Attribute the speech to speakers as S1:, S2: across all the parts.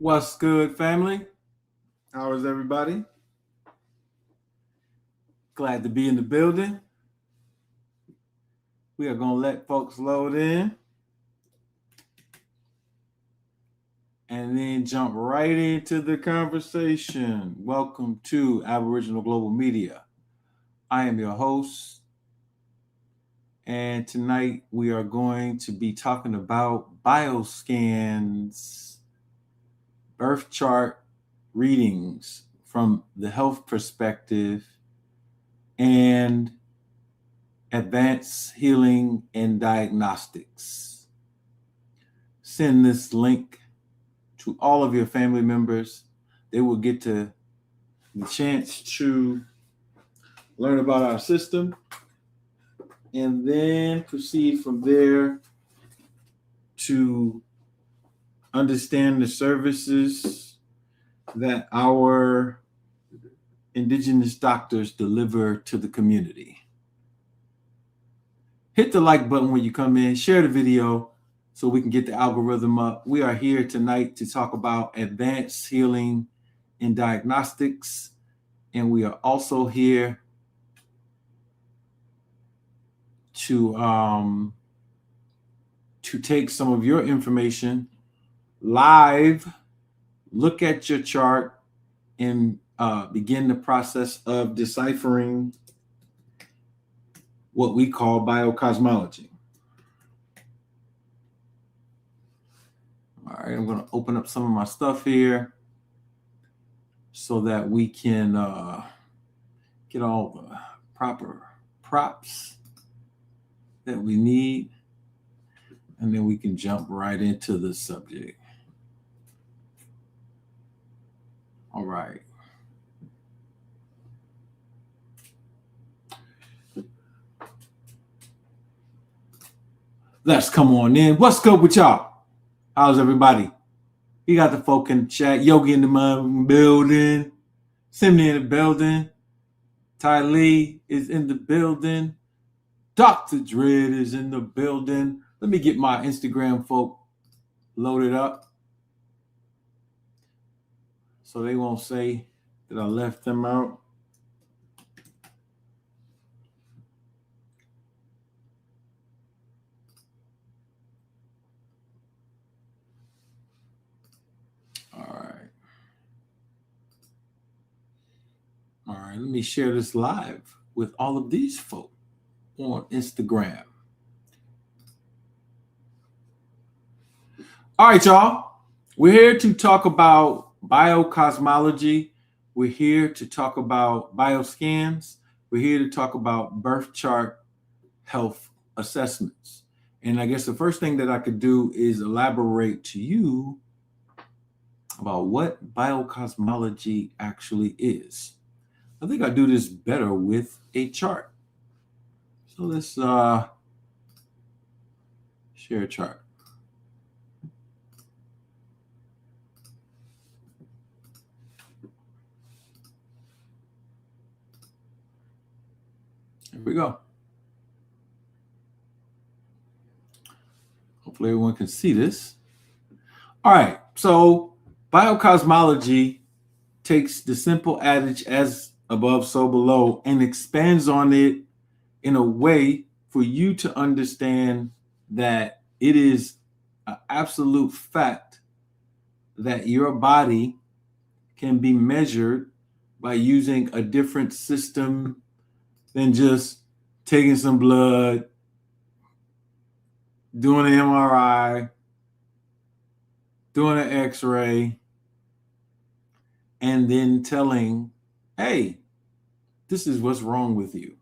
S1: What's good, family? How is everybody? Glad to be in the building. We are going to let folks load in and then jump right into the conversation. Welcome to Aboriginal Global Media. I am your host, and tonight we are going to be talking about BioScans, birth chart readings from the health perspective, and advanced healing and diagnostics. Send this link to all of your family members. They will get the chance to learn about our system and then proceed from there to understand the services that our Indigenous doctors deliver to the community. Hit the like button when you come in, share the video so we can get the algorithm up. We are here tonight to talk about advanced healing and diagnostics, and we are also here to take some of your information live, look at your chart, and begin the process of deciphering what we call biocosmology. All right, I'm going to open up some of my stuff here so that we can get all the proper props that we need, and then we can jump right into the subject. All right. Let's come on in. What's good with y'all? How's everybody? You got the folk in the chat. Yogi in the building. Simney in the building. Ty Lee is in the building. Dr. Dread is in the building. Let me get my Instagram folk loaded up so they won't say that I left them out. All right, let me share this live with all of these folk on Instagram. All right, y'all. We're here to talk about biocosmology. We're here to talk about BioScans. We're here to talk about birth chart health assessments. And I guess the first thing that I could do is elaborate to you about what biocosmology actually is. I think I do this better with a chart. So let's share a chart. Here we go. Hopefully everyone can see this. All right, so biocosmology takes the simple adage as above, so below, and expands on it in a way for you to understand that it is an absolute fact that your body can be measured by using a different system than just taking some blood, doing an MRI, doing an X-ray, and then telling, hey, this is what's wrong with you.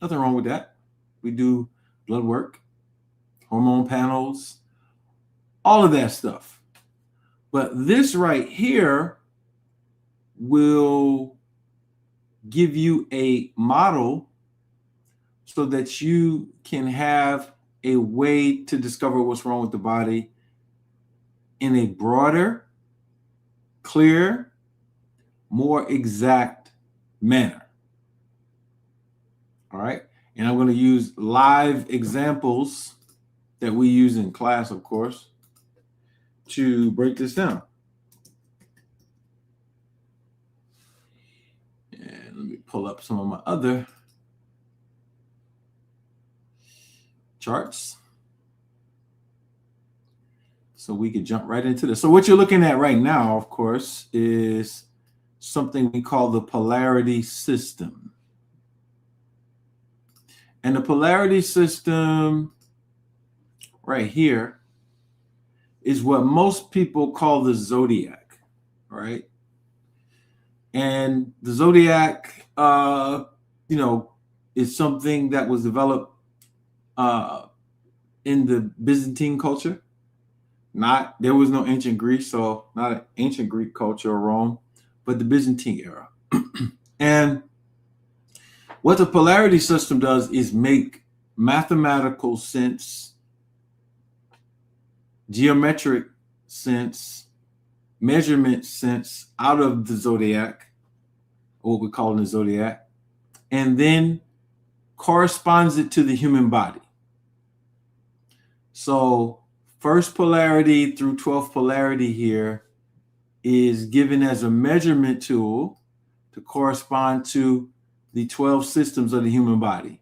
S1: Nothing wrong with that. We do blood work, hormone panels, all of that stuff. But this right here will give you a model so that you can have a way to discover what's wrong with the body in a broader, clear, more exact manner. All right. And I'm going to use live examples that we use in class, of course, to break this down. pull up some of my other charts so we can jump right into this. So what you're looking at right now, of course, is something we call the polarity system. And the polarity system right here is what most people call the zodiac, right? And the zodiac, is something that was developed in the Byzantine culture. There was no ancient Greece, so not an ancient Greek culture or Rome, but the Byzantine era. And what the polarity system does is make mathematical sense, geometric sense, measurement sense out of the zodiac, or what we call the zodiac, and then corresponds it to the human body. So first polarity through 12th polarity here is given as a measurement tool to correspond to the 12 systems of the human body.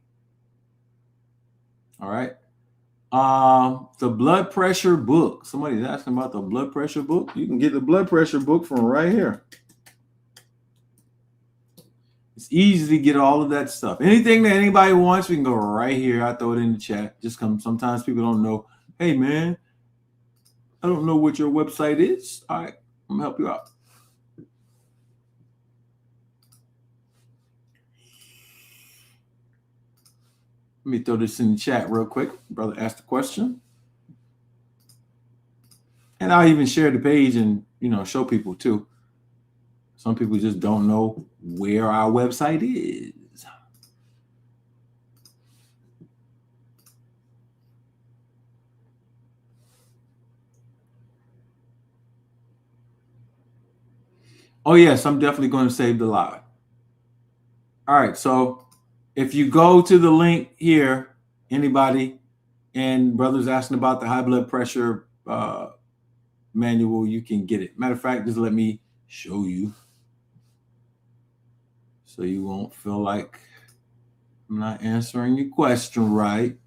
S1: All right. The blood pressure book. Somebody's asking about the blood pressure book. You can get the blood pressure book from right here. It's easy to get all of that stuff. Anything that anybody wants, we can go right here. I throw it in the chat. Just come. Sometimes people don't know. Hey, man, I don't know what your website is. All right, I'm gonna help you out. Let me throw this in the chat real quick. Brother asked the question. And I'll even share the page and, show people too. Some people just don't know where our website is. Oh, yes, I'm definitely going to save the live. All right, so if you go to the link here, anybody, and brother's asking about the high blood pressure manual, you can get it. Matter of fact, just let me show you so you won't feel like I'm not answering your question right.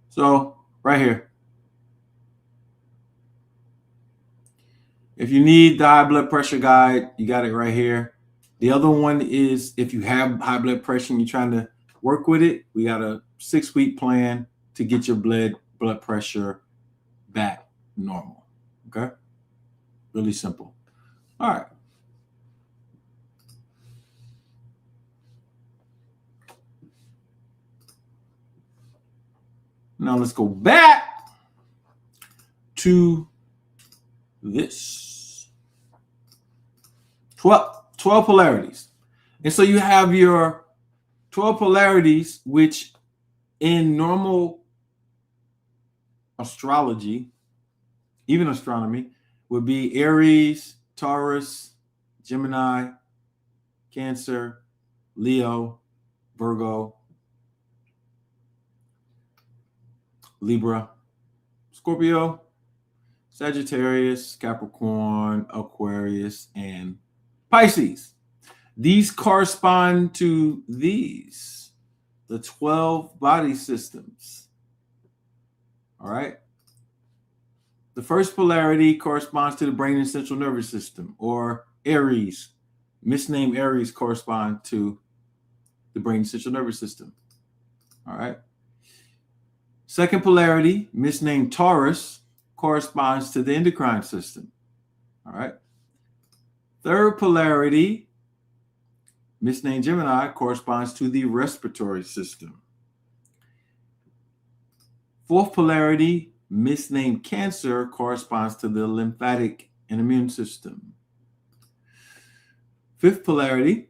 S1: So right here, if you need the high blood pressure guide, you got it right here. The other one is if you have high blood pressure and you're trying to work with it, we got a 6-week plan to get your blood pressure back normal. Okay? Really simple. All right. Now let's go back to this. 12 polarities. And so you have your 12 polarities, which in normal astrology, even astronomy, would be Aries, Taurus, Gemini, Cancer, Leo, Virgo, Libra, Scorpio, Sagittarius, Capricorn, Aquarius, and Pisces. These correspond to the 12 body systems. All right. The first polarity corresponds to the brain and central nervous system, or Aries. Misnamed Aries correspond to the brain and central nervous system. All right. Second polarity, misnamed Taurus, corresponds to the endocrine system. All right. Third polarity, misnamed Gemini, corresponds to the respiratory system. Fourth polarity, misnamed Cancer, corresponds to the lymphatic and immune system. Fifth polarity,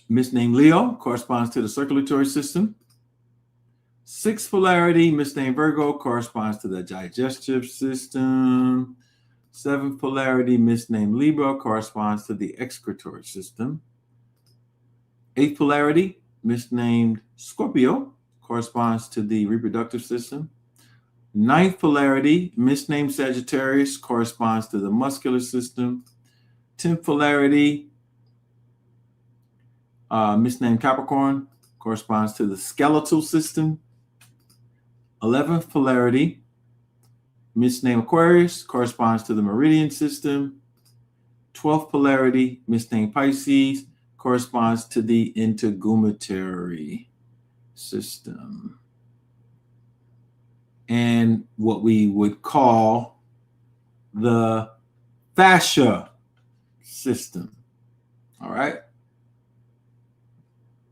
S1: misnamed Leo, corresponds to the circulatory system. Sixth polarity, misnamed Virgo, corresponds to the digestive system. Seventh polarity, misnamed Libra, corresponds to the excretory system. Eighth polarity, misnamed Scorpio, corresponds to the reproductive system. Ninth polarity, misnamed Sagittarius, corresponds to the muscular system. 10th polarity, misnamed Capricorn, corresponds to the skeletal system. 11th polarity, misnamed Aquarius, corresponds to the meridian system. 12th polarity, misnamed Pisces, corresponds to the integumentary system. And what we would call the fascia system. All right.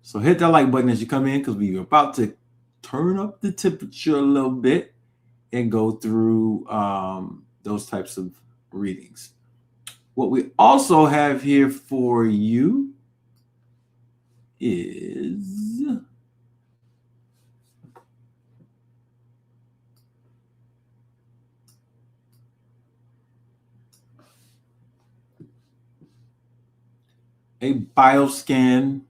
S1: So hit that like button as you come in, because we're about to turn up the temperature a little bit and go through those types of readings. What we also have here for you is a BioScan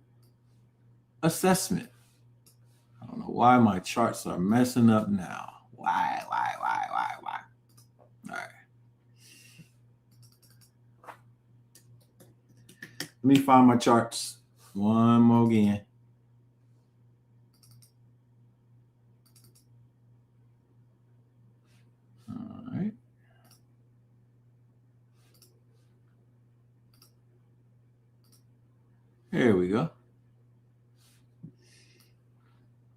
S1: assessment. I don't know why my charts are messing up now. Why? All right. Let me find my charts one more again. All right. Here we go.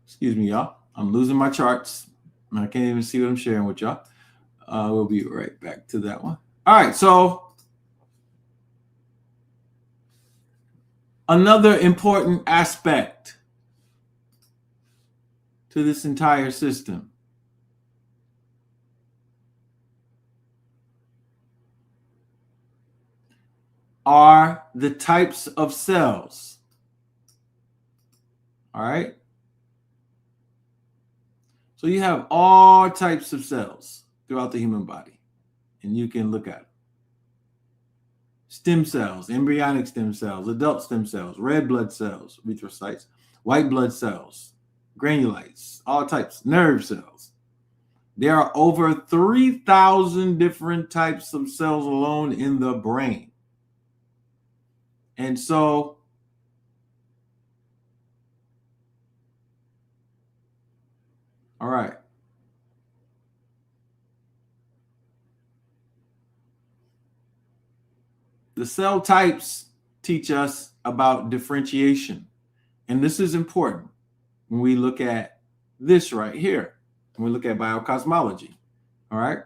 S1: Excuse me, y'all. I'm losing my charts. I can't even see what I'm sharing with y'all. We'll be right back to that one. All right. So another important aspect to this entire system are the types of cells. All right. So you have all types of cells throughout the human body, and you can look at them. Stem cells, embryonic stem cells, adult stem cells, red blood cells, erythrocytes, white blood cells, granulites, all types, nerve cells. There are over 3,000 different types of cells alone in the brain. And so all right. The cell types teach us about differentiation. And this is important when we look at this right here, when we look at biocosmology. All right.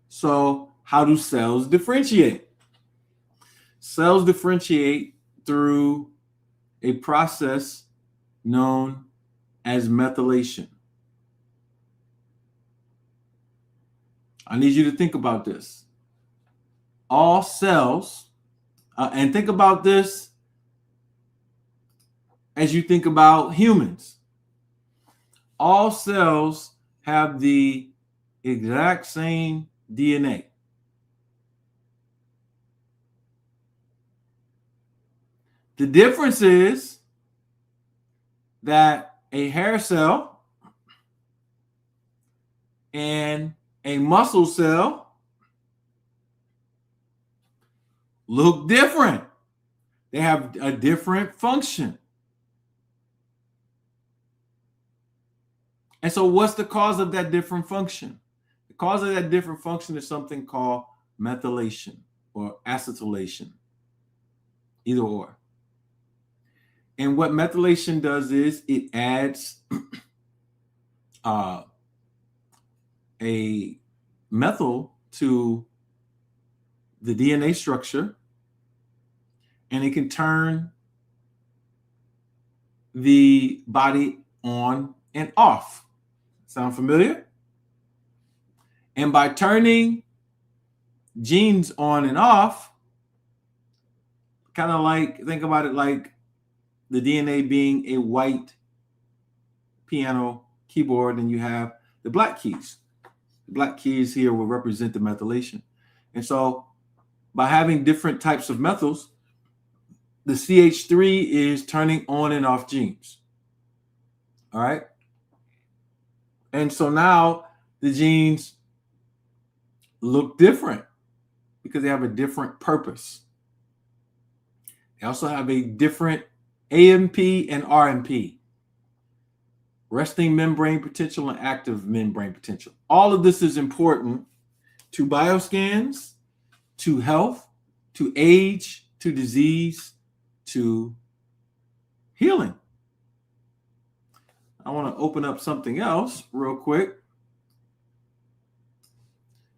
S1: So, how do cells differentiate? Cells differentiate through a process known as methylation. I need you to think about this. All cells, and think about this as you think about humans. All cells have the exact same DNA. The difference is that a hair cell and a muscle cell look different. They have a different function. And so what's the cause of that different function? The cause of that different function is something called methylation or acetylation, either or. And what methylation does is it adds a methyl to the DNA structure, and it can turn the body on and off. Sound familiar? And by turning genes on and off, kind of like, think about it like the DNA being a white piano keyboard, and you have the black keys. The black keys here will represent the methylation. And so by having different types of methyls, the CH3 is turning on and off genes. All right. And so now the genes look different because they have a different purpose. They also have a different AMP and RMP, resting membrane potential and active membrane potential. All of this is important to bioscans, to health, to age, to disease, to healing. I want to open up something else real quick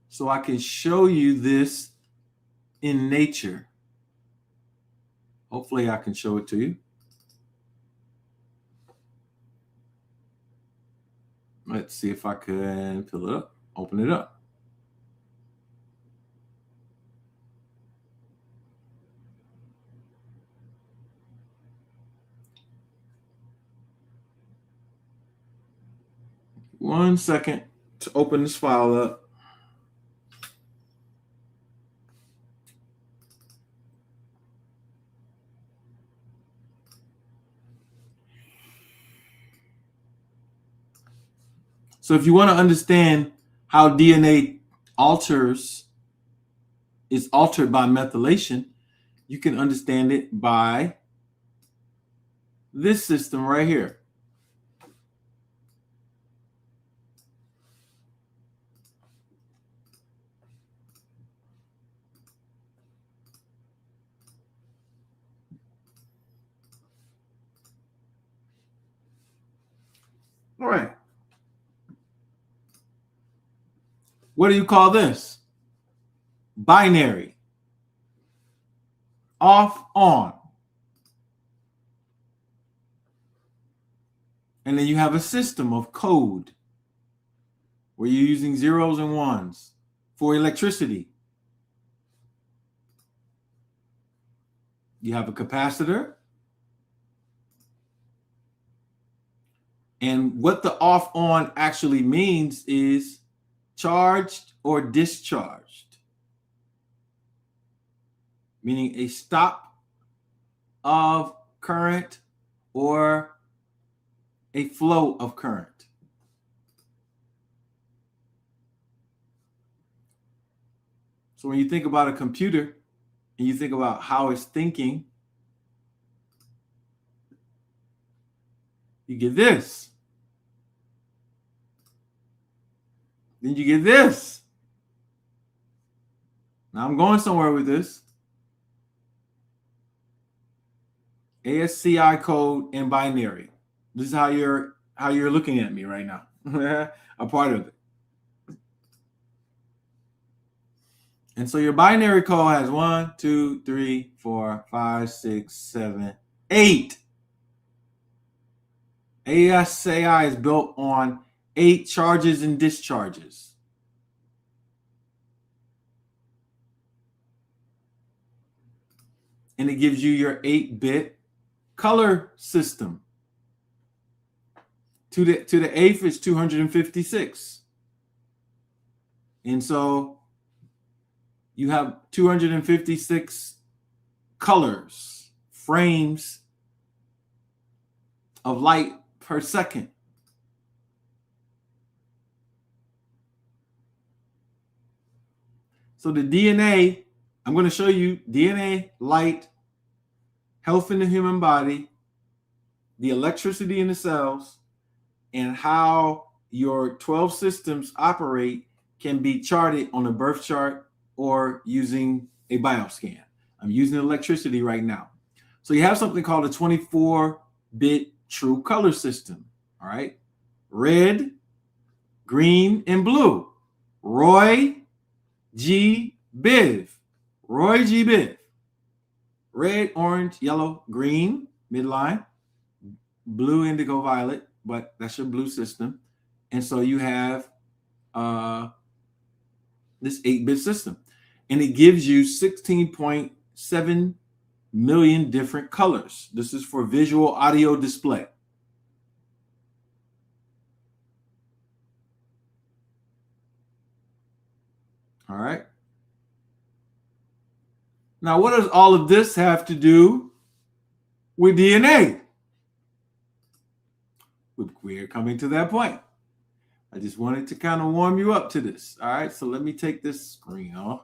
S1: so I can show you this in nature. Hopefully I can show it to you. Let's see if I can pull it up, open it up. One second to open this file up. So if you want to understand how DNA is altered by methylation, you can understand it by this system right here. All right. What do you call this? Binary. Off, on. And then you have a system of code where you're using zeros and ones for electricity. You have a capacitor. And what the off on actually means is charged or discharged, meaning a stop of current or a flow of current. So when you think about a computer and you think about how it's thinking, you get this. Then you get this. Now I'm going somewhere with this. ASCII code and binary. This is how you're looking at me right now. A part of it. And so your binary code has 1, 2, 3, 4, 5, 6, 7, 8. ASCII is built on 8 charges and discharges. And it gives you your 8-bit color system. To the 8th is 256. And so you have 256 colors, frames of light per second. So the DNA, I'm going to show you DNA, light, health in the human body, the electricity in the cells, and how your 12 systems operate can be charted on a birth chart or using a bioscan. I'm using electricity right now. So you have something called a 24-bit true color system. All right. Red, green, and blue. Roy G. Biv. Roy G. Biv. Red, orange, yellow, green, midline, blue, indigo, violet, but that's your blue system. And so you have this 8-bit system. And it gives you 16.7 million different colors. This is for visual audio display. All right. Now, what does all of this have to do with DNA? We're coming to that point. I just wanted to kind of warm you up to this. All right, so let me take this screen off.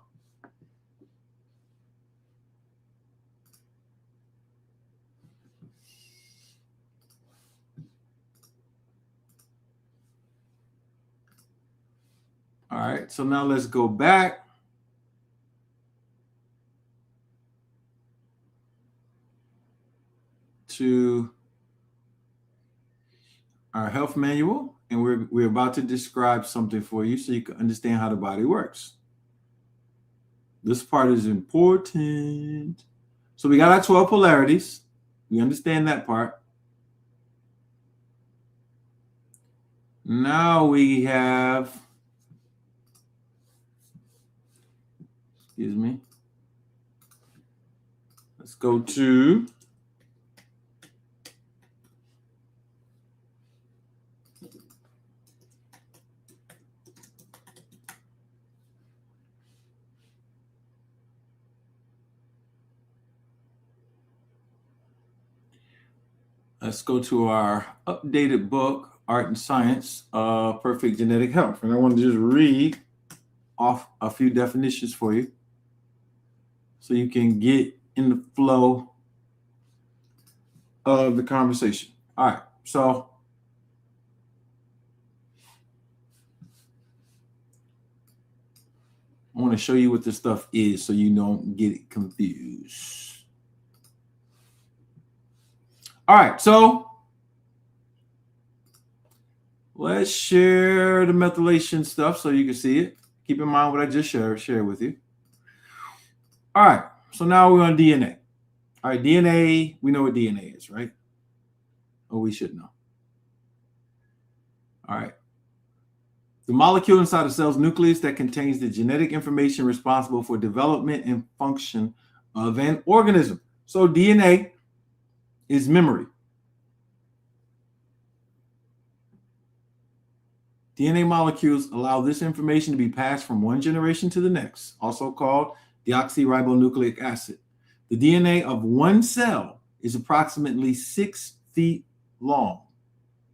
S1: All right, so now let's go back to our health manual, and we're about to describe something for you so you can understand how the body works. This part is important. So we got our 12 polarities. We understand that part. Now we have, excuse me, let's go to our updated book, Art and Science of Perfect Genetic Health. And I want to just read off a few definitions for you so you can get in the flow of the conversation. All right, so I want to show you what this stuff is so you don't get it confused. All right, so let's share the methylation stuff so you can see it. Keep in mind what I just shared with you. All right, so now we're on DNA. All right, DNA, we know what DNA is, right? Or we should know. All right. The molecule inside a cell's nucleus that contains the genetic information responsible for development and function of an organism. So DNA is memory. DNA molecules allow this information to be passed from one generation to the next, also called deoxyribonucleic acid. The DNA of one cell is approximately 6 feet long.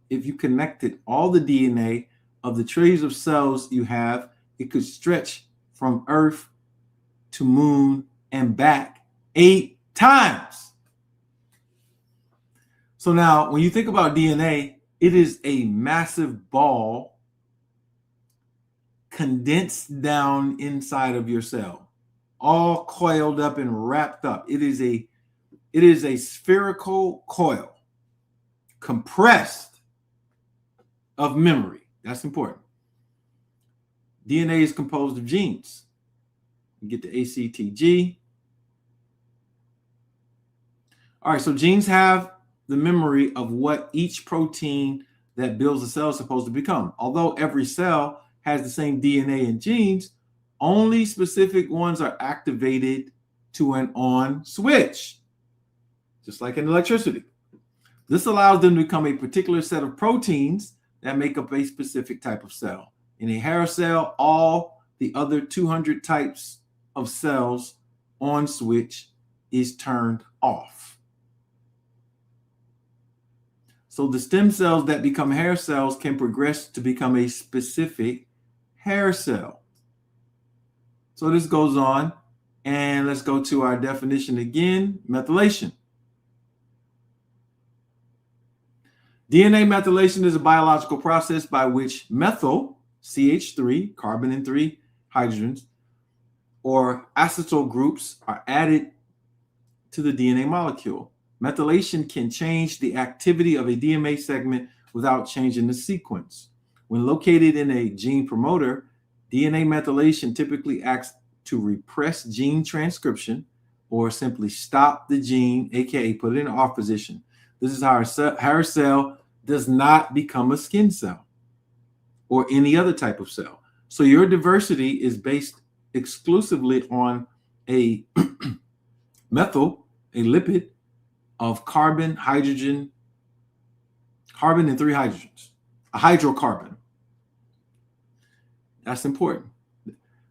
S1: If you connected all the DNA of the trillions of cells you have, it could stretch from Earth to Moon and back 8 times. So now, when you think about DNA, it is a massive ball condensed down inside of your cell, all coiled up and wrapped up. It is a spherical coil, compressed of memory. That's important. DNA is composed of genes. You get the ACTG. All right, so genes have the memory of what each protein that builds a cell is supposed to become. Although every cell has the same DNA and genes, only specific ones are activated to an on switch, just like in electricity. This allows them to become a particular set of proteins that make up a specific type of cell. In a hair cell, all the other 200 types of cells on switch is turned off. So the stem cells that become hair cells can progress to become a specific hair cell. So this goes on, and let's go to our definition again, methylation. DNA methylation is a biological process by which methyl, CH3, carbon and 3 hydrogens, or acetyl groups are added to the DNA molecule. Methylation can change the activity of a DNA segment without changing the sequence. When located in a gene promoter, DNA methylation typically acts to repress gene transcription or simply stop the gene, aka put it in off position. This is how a hair cell does not become a skin cell or any other type of cell. So your diversity is based exclusively on a methyl, a lipid of carbon, hydrogen, carbon and 3 hydrogens, a hydrocarbon. That's important.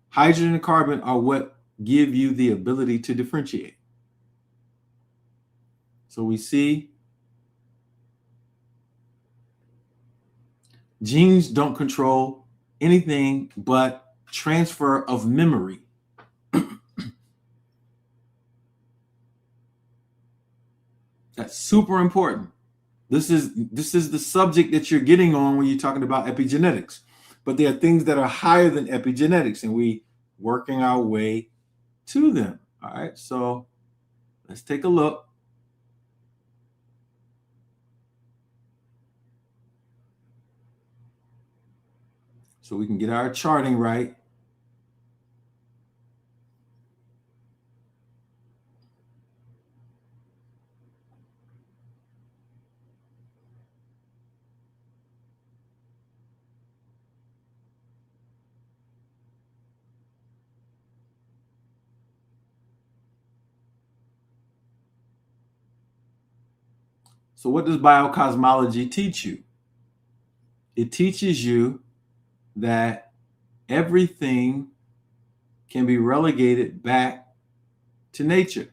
S1: Hydrogen and carbon are what give you the ability to differentiate. So we see Genes don't control anything but transfer of memory. That's super important. This is the subject that you're getting on when you're talking about epigenetics. But there are things that are higher than epigenetics, and we working our way to them. All right, so let's take a look. So we can get our charting right. So what does biocosmology teach you? It teaches you that everything can be relegated back to nature.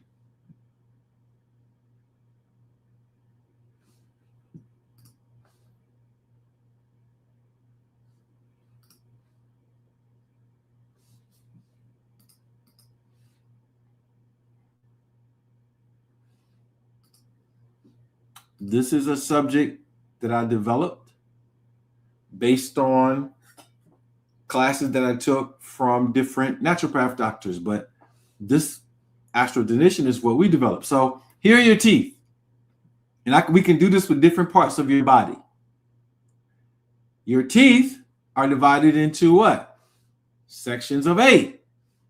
S1: This is a subject that I developed based on classes that I took from different naturopath doctors, but this astral definition is what we developed. So here are your teeth, and we can do this with different parts of your body. Your teeth are divided into what? Sections of 8.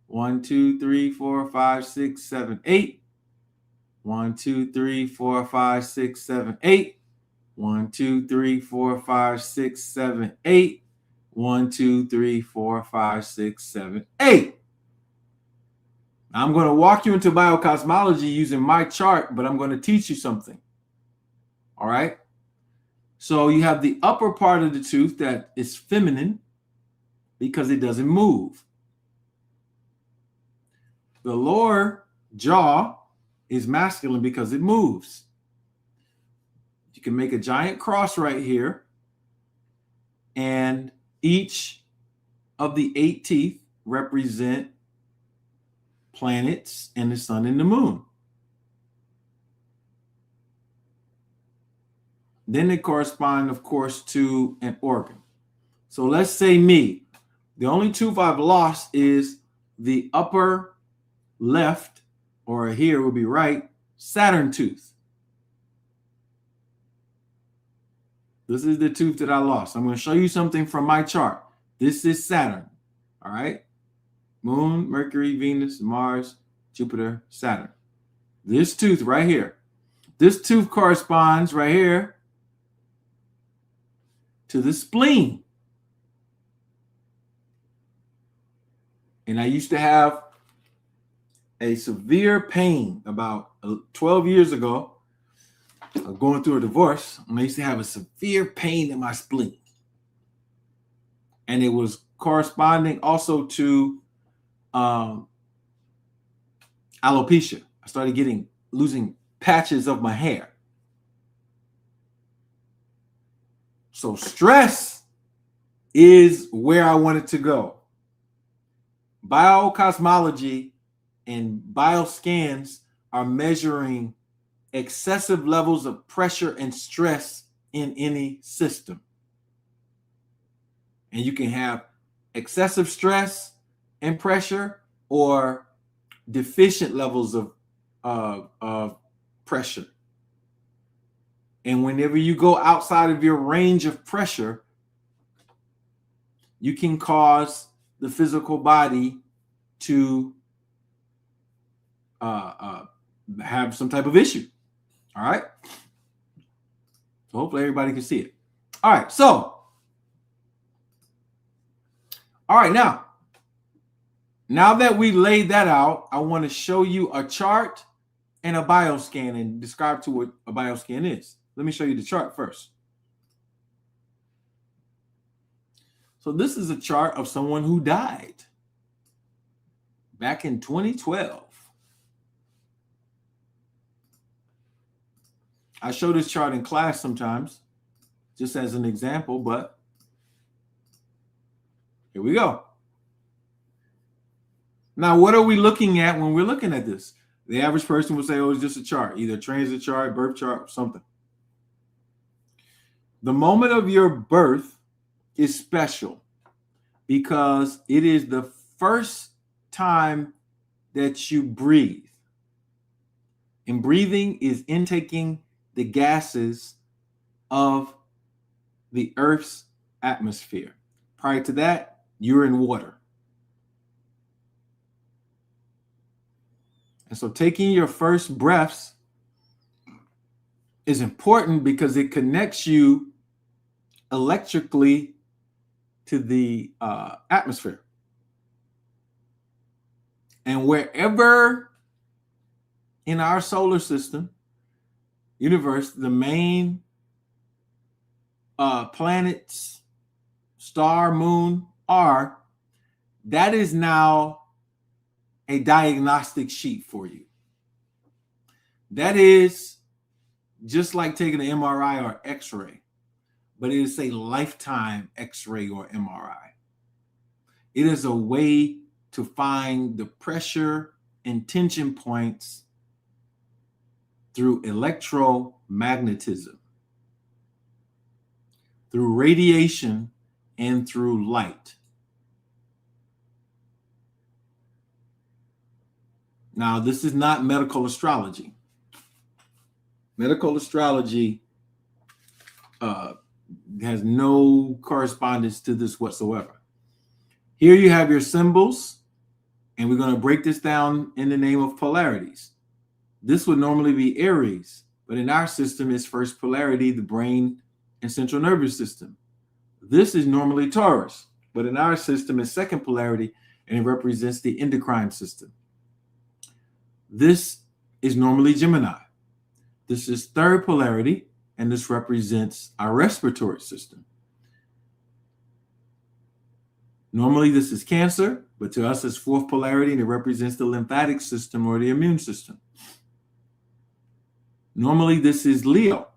S1: 1, 2, 3, 4, 5, 6, 7, 8. 1, 2, 3, 4, 5, 6, 7, 8. 1, 2, 3, 4, 5, 6, 7, 8. 1, 2, 3, 4, 5, 6, 7, 8. I'm going to walk you into biocosmology using my chart, but I'm going to teach you something. All right. So you have the upper part of the tooth that is feminine because it doesn't move. The lower jaw is masculine because it moves. You can make a giant cross right here, and each of the 8 teeth represent planets and the sun and the moon. Then they correspond, of course, to an organ. So let's say me. The only tooth I've lost is the upper left, or here would be right, Saturn tooth. This is the tooth that I lost. I'm going to show you something from my chart. This is Saturn. All right. Moon, Mercury, Venus, Mars, Jupiter, Saturn. This tooth right here. This tooth corresponds right here to the spleen. And I used to have a severe pain about 12 years ago, going through a divorce, and I used to have a severe pain in my spleen. And it was corresponding also to alopecia. I started losing patches of my hair. So stress is where I wanted to go. Biocosmology and BioScans are measuring excessive levels of pressure and stress in any system. And you can have excessive stress and pressure or deficient levels of pressure. And whenever you go outside of your range of pressure, you can cause the physical body to have some type of issue. All right. So hopefully everybody can see it. All right. So, all right. Now that we laid that out, I want to show you a chart and a bioscan and describe to what a bioscan is. Let me show you the chart first. So this is a chart of someone who died back in 2012. I show this chart in class sometimes, just as an example, but Here we go. Now, what are we looking at when we're looking at this? The average person would say, oh, it's just a chart, either a transit chart, birth chart, or something. The moment of your birth is special because it is the first time that you breathe. And breathing is intaking the gases of the Earth's atmosphere. Prior to that, you're in water. And so taking your first breaths is important because it connects you electrically to the atmosphere. And wherever in our solar system, universe, the main planets, star, moon are, that is now a diagnostic sheet for you. That is just like taking an MRI or X-ray, but it is a lifetime X-ray or MRI. It is a way to find the pressure and tension points through electromagnetism, through radiation, and through light. Now, this is not medical astrology. Medical astrology has no correspondence to this whatsoever. Here you have your symbols, and we're going to break this down in the name of polarities. This would normally be Aries, but in our system, it's first polarity, the brain and central nervous system. This is normally Taurus, but in our system, it's second polarity, and it represents the endocrine system. This is normally Gemini. This is third polarity, and this represents our respiratory system. Normally, this is Cancer, but to us, it's fourth polarity, and it represents the lymphatic system or the immune system. Normally, this is Leo,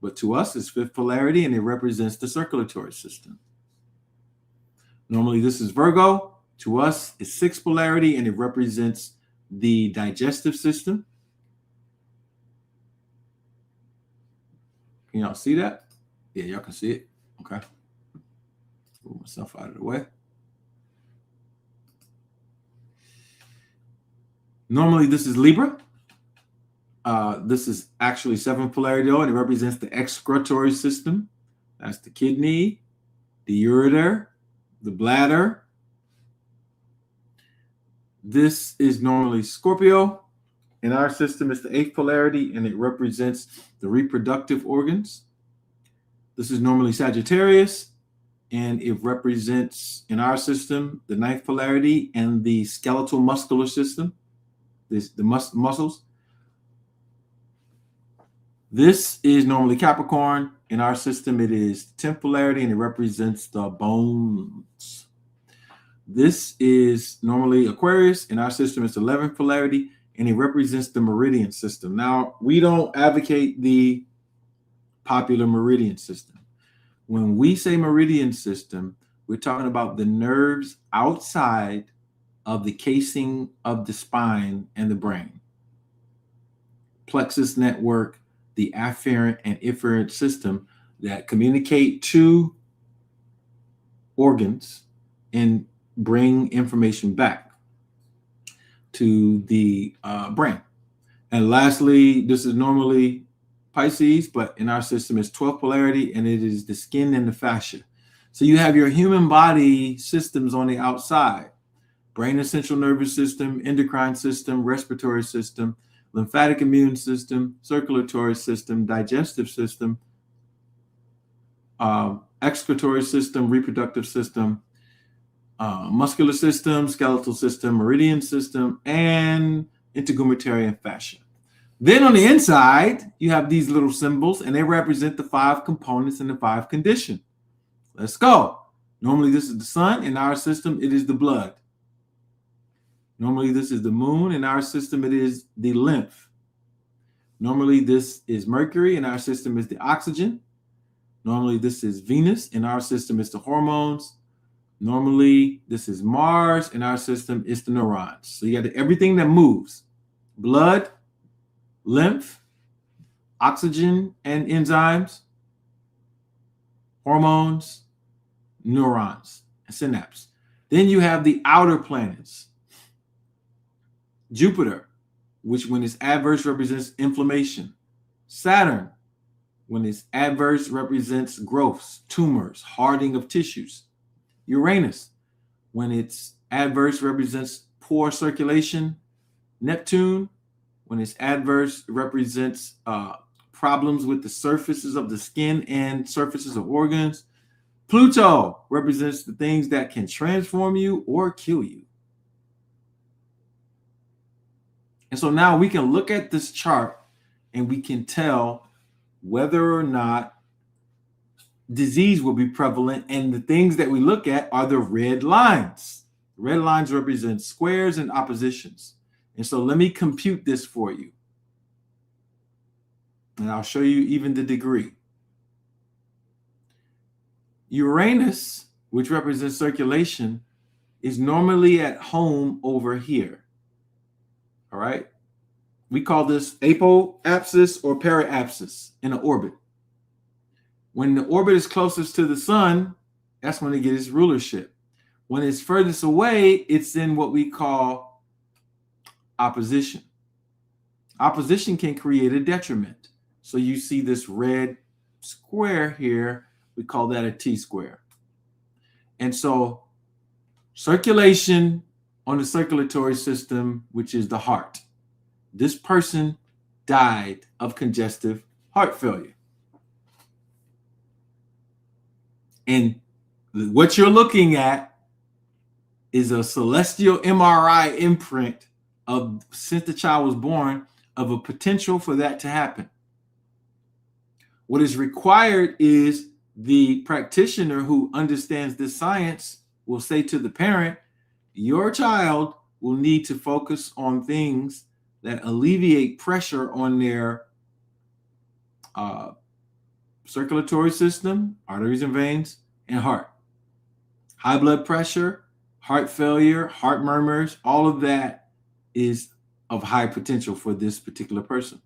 S1: but to us, it's fifth polarity, and it represents the circulatory system. Normally, this is Virgo. To us, it's sixth polarity, and it represents the digestive system. Can y'all see that? Yeah, y'all can see it. Okay. Move myself out of the way. Normally, this is Libra. This is actually seventh polarity, and it represents the excretory system. That's the kidney, the ureter, the bladder. This is normally Scorpio. In our system, it's the eighth polarity, and it represents the reproductive organs. This is normally Sagittarius, and it represents, in our system, the ninth polarity and the skeletal muscular system, the muscles. This is normally Capricorn. In our system, it is 10th polarity, and it represents the bones. This is normally Aquarius. In our system, it's 11th polarity, and it represents the meridian system. Now, we don't advocate the popular meridian system. When we say meridian system, we're talking about the nerves outside of the casing of the spine and the brain. Plexus network, the afferent and efferent system that communicate to organs and bring information back to the brain. And lastly, this is normally Pisces, but in our system, it's 12th polarity, and it is the skin and the fascia. So you have your human body systems on the outside: brain and central nervous system, endocrine system, respiratory system, lymphatic immune system, circulatory system, digestive system, excretory system, reproductive system, muscular system, skeletal system, meridian system, and integumentary and fascia. Then on the inside, you have these little symbols, and they represent the 5 components and the 5 conditions. Let's go. Normally, this is the sun. In our system, it is the blood. Normally, this is the moon. In our system, it is the lymph. Normally, this is Mercury. In our system, is the oxygen. Normally, this is Venus. In our system, it's the hormones. Normally, this is Mars. In our system, it's the neurons. So you got everything that moves: blood, lymph, oxygen and enzymes, hormones, neurons, and synapse. Then you have the outer planets. Jupiter, which when it's adverse represents inflammation. Saturn, when it's adverse represents growths, tumors, hardening of tissues. Uranus, when it's adverse represents poor circulation. Neptune, when it's adverse, represents problems with the surfaces of the skin and surfaces of organs. Pluto represents the things that can transform you or kill you. And so now we can look at this chart and we can tell whether or not disease will be prevalent. And the things that we look at are the red lines. Red lines represent squares and oppositions. And so let me compute this for you. And I'll show you even the degree. Uranus, which represents circulation, is normally at home over here. All right. We call this apoapsis or periapsis in an orbit. When the orbit is closest to the sun, that's when it gets its rulership. When it's furthest away, it's in what we call opposition. Opposition can create a detriment. So you see this red square here, we call that a T-square. And so circulation on the circulatory system, which is the heart. This person died of congestive heart failure. And what you're looking at is a celestial MRI imprint of, since the child was born, of a potential for that to happen. What is required is the practitioner who understands this science will say to the parent, your child will need to focus on things that alleviate pressure on their circulatory system, arteries and veins, and heart. High blood pressure, heart failure, heart murmurs, all of that is of high potential for this particular person.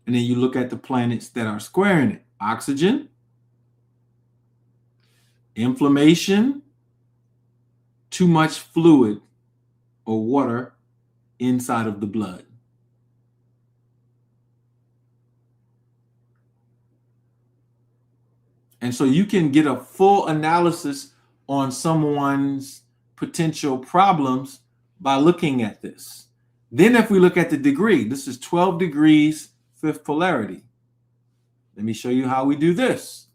S1: And then you look at the planets that are squaring it. Oxygen, inflammation, too much fluid or water inside of the blood. And so you can get a full analysis on someone's potential problems by looking at this. Then if we look at the degree, this is 12 degrees, fifth polarity. Let me show you how we do this.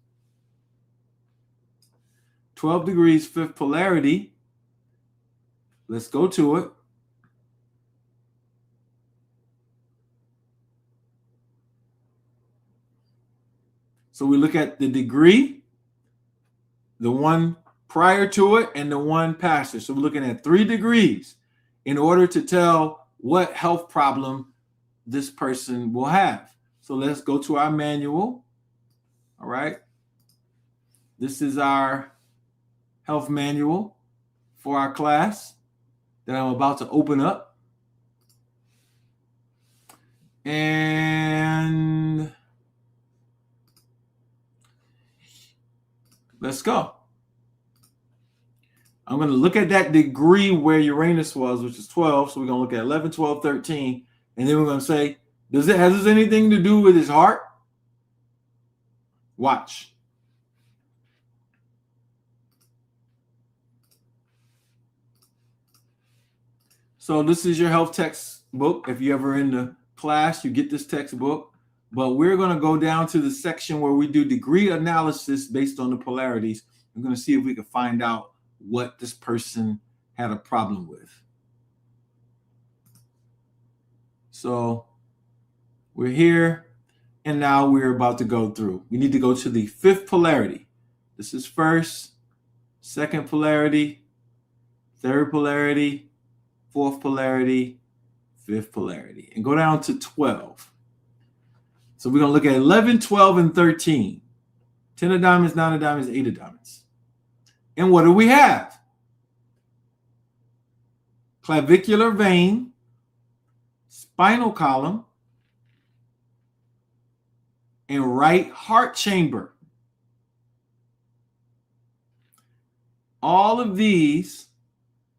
S1: 12 degrees, fifth polarity. Let's go to it. So we look at the degree, the one prior to it, and the one past it. So we're looking at 3 degrees in order to tell what health problem this person will have. So let's go to our manual. All right. This is our health manual for our class that I'm about to open up. And let's go. I'm going to look at that degree where Uranus was, which is 12. So we're going to look at 11, 12, 13. And then we're going to say, has this anything to do with his heart? Watch. So this is your health textbook. If you're ever in the class, you get this textbook. But we're going to go down to the section where we do degree analysis based on the polarities. We're going to see if we can find out what this person had a problem with. So we're here, and now we're about to go through. We need to go to the fifth polarity. This is first, second polarity, third polarity, fourth polarity, fifth polarity, and go down to 12. So we're going to look at 11, 12, and 13. 10 of diamonds, 9 of diamonds, 8 of diamonds. And what do we have? Clavicular vein, spinal column, and right heart chamber. All of these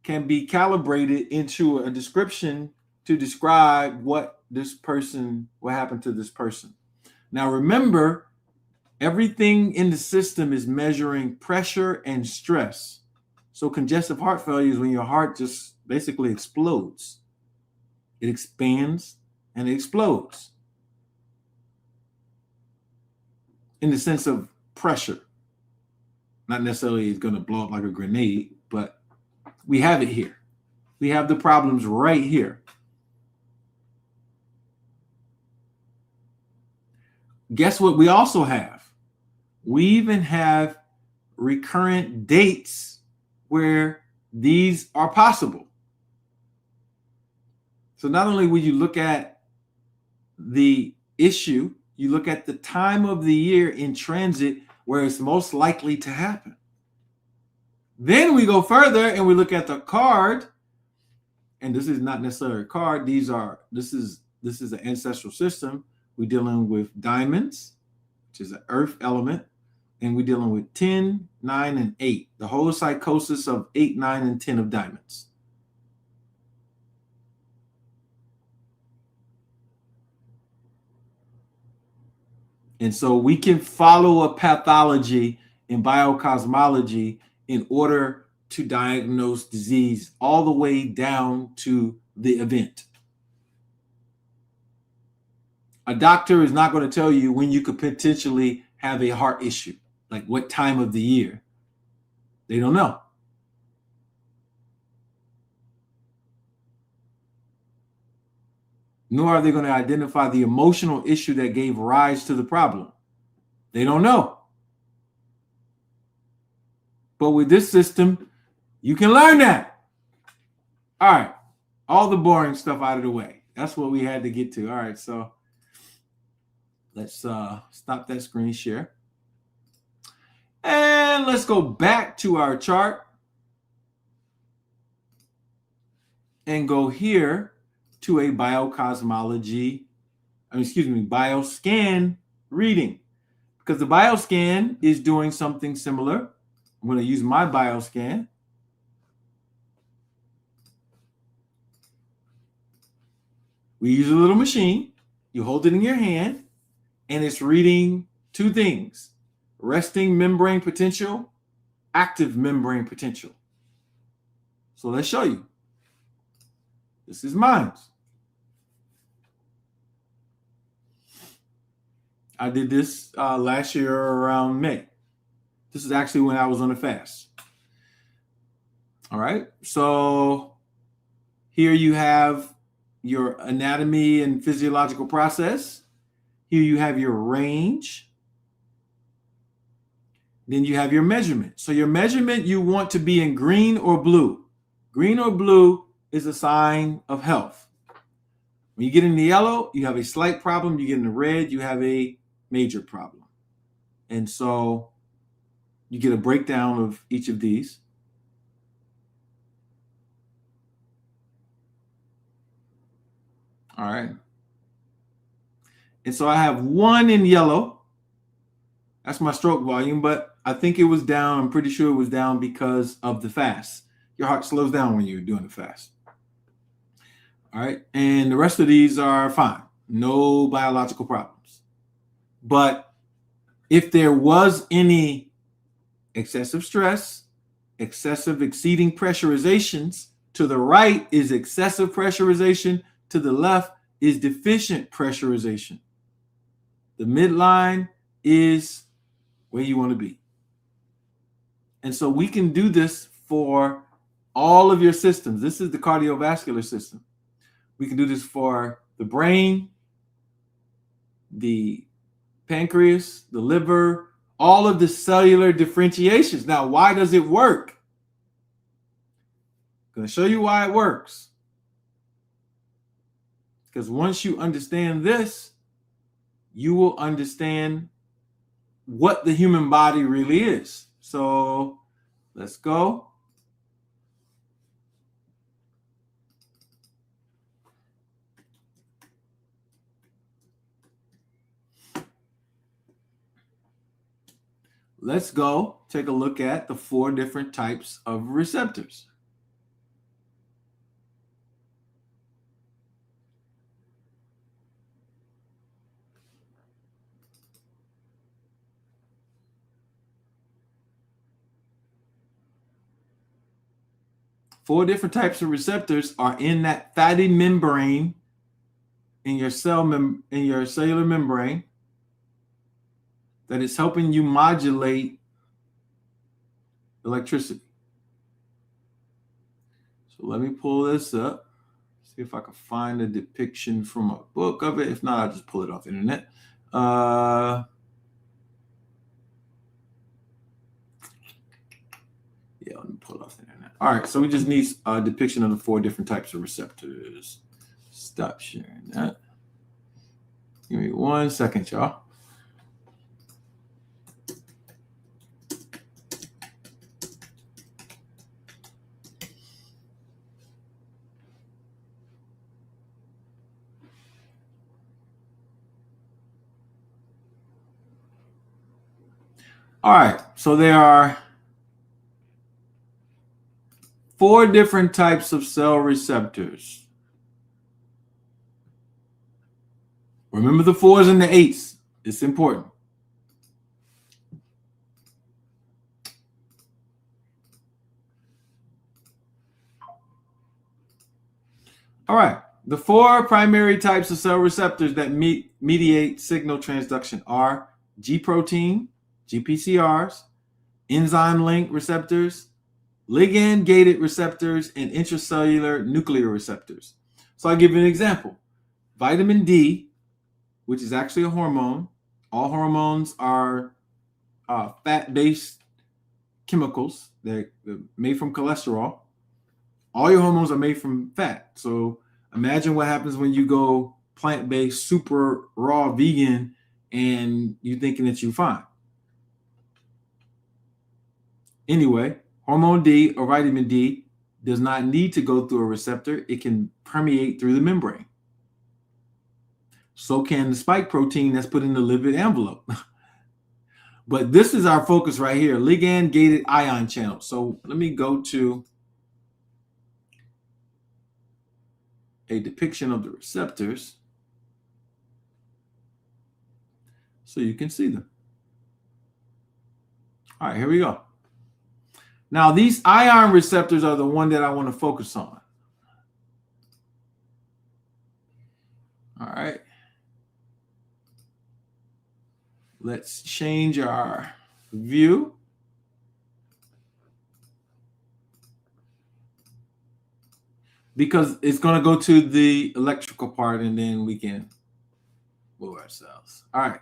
S1: can be calibrated into a description to describe what happened to this person. Now remember, everything in the system is measuring pressure and stress. So congestive heart failure is when your heart just basically explodes. It expands and it explodes in the sense of pressure. Not necessarily it's going to blow up like a grenade, but we have it here. We have the problems right here. Guess what we also have? We even have recurrent dates where these are possible. So not only will you look at the issue, you look at the time of the year in transit where it's most likely to happen. Then we go further and we look at the card, and this is not necessarily a card. This is an ancestral system. We're dealing with diamonds, which is an earth element, and we're dealing with 10, 9, and 8, the holocytosis of 8, 9, and 10 of diamonds. And so we can follow a pathology in biocosmology in order to diagnose disease all the way down to the event. A doctor is not going to tell you when you could potentially have a heart issue, like what time of the year. They don't know. Nor are they going to identify the emotional issue that gave rise to the problem. They don't know. But with this system, you can learn that. All right. All the boring stuff out of the way. That's what we had to get to. All right. So let's stop that screen share. And let's go back to our chart and go here to a bioscan reading, because the BioScan is doing something similar. I'm going to use my BioScan. We use a little machine. You hold it in your hand, and it's reading two things: resting membrane potential, active membrane potential. So let's show you. This is mine. I did this last year around May. This is actually when I was on a fast. All right. So here you have your anatomy and physiological process. Here you have your range. Then you have your measurement. So your measurement, you want to be in green or blue. Green or blue is a sign of health. When you get in the yellow, you have a slight problem. You get in the red, you have a major problem. And so you get a breakdown of each of these. All right. And so I have 1 in yellow. That's my stroke volume, but I think it was down. I'm pretty sure it was down because of the fast. Your heart slows down when you're doing the fast. All right. And the rest of these are fine. No biological problems. But if there was any excessive stress, excessive exceeding pressurizations, to the right is excessive pressurization, to the left is deficient pressurization. The midline is where you want to be. And so we can do this for all of your systems. This is the cardiovascular system. We can do this for the brain, the pancreas, the liver, all of the cellular differentiations. Now, why does it work? I'm going to show you why it works. Because once you understand this, you will understand what the human body really is. So Let's go. Let's go take a look at the 4 different types of receptors. Four different types of receptors are in that fatty membrane in your in your cellular membrane that is helping you modulate electricity. So let me pull this up. See if I can find a depiction from a book of it. If not, I'll just pull it off the internet. Yeah, let me pull it off the internet. All right, so we just need a depiction of the 4 different types of receptors. Stop sharing that. Give me 1 second, y'all. All right, so there are 4 different types of cell receptors. Remember the 4s and the 8s. It's important. All right, the 4 primary types of cell receptors that mediate signal transduction are G protein, GPCRs, enzyme link receptors, ligand gated receptors, and intracellular nuclear receptors. So I'll give you an example. Vitamin D, which is actually a hormone. All hormones are fat-based chemicals. They're made from cholesterol. All your hormones are made from fat. So imagine what happens when you go plant-based, super raw vegan, and you're thinking that you're fine. Anyway, hormone D or vitamin D does not need to go through a receptor. It can permeate through the membrane. So can the spike protein that's put in the lipid envelope. But this is our focus right here, ligand-gated ion channel. So let me go to a depiction of the receptors so you can see them. All right, here we go. Now, these ion receptors are the one that I want to focus on. All right. Let's change our view. Because it's going to go to the electrical part and then we can move ourselves. All right.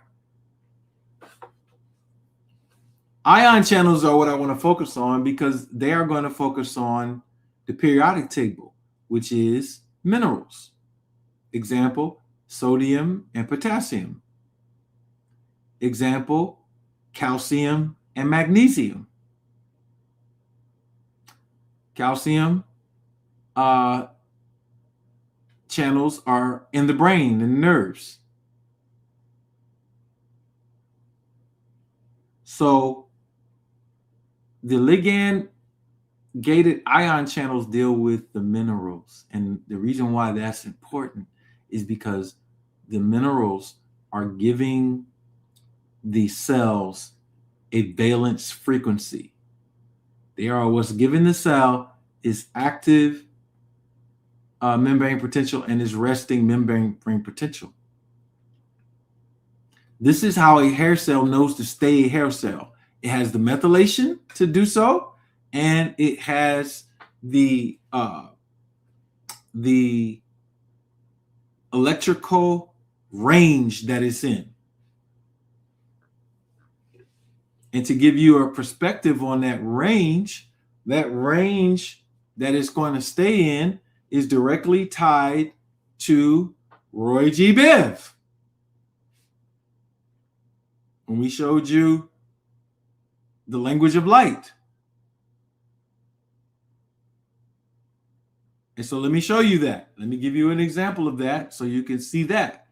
S1: Ion channels are what I want to focus on because they are going to focus on the periodic table, which is minerals. Example, sodium and potassium. Example, calcium and magnesium. Calcium channels are in the brain and nerves. So the ligand-gated ion channels deal with the minerals. And the reason why that's important is because the minerals are giving the cells a valence frequency. They are what's giving the cell is active membrane potential and is resting membrane potential. This is how a hair cell knows to stay a hair cell. It has the methylation to do so, and it has the electrical range that it's in. And to give you a perspective on that range that it's going to stay in is directly tied to Roy G. Biv. When we showed you the language of light, And so let me show you that. Let me give you an example of that so you can see that.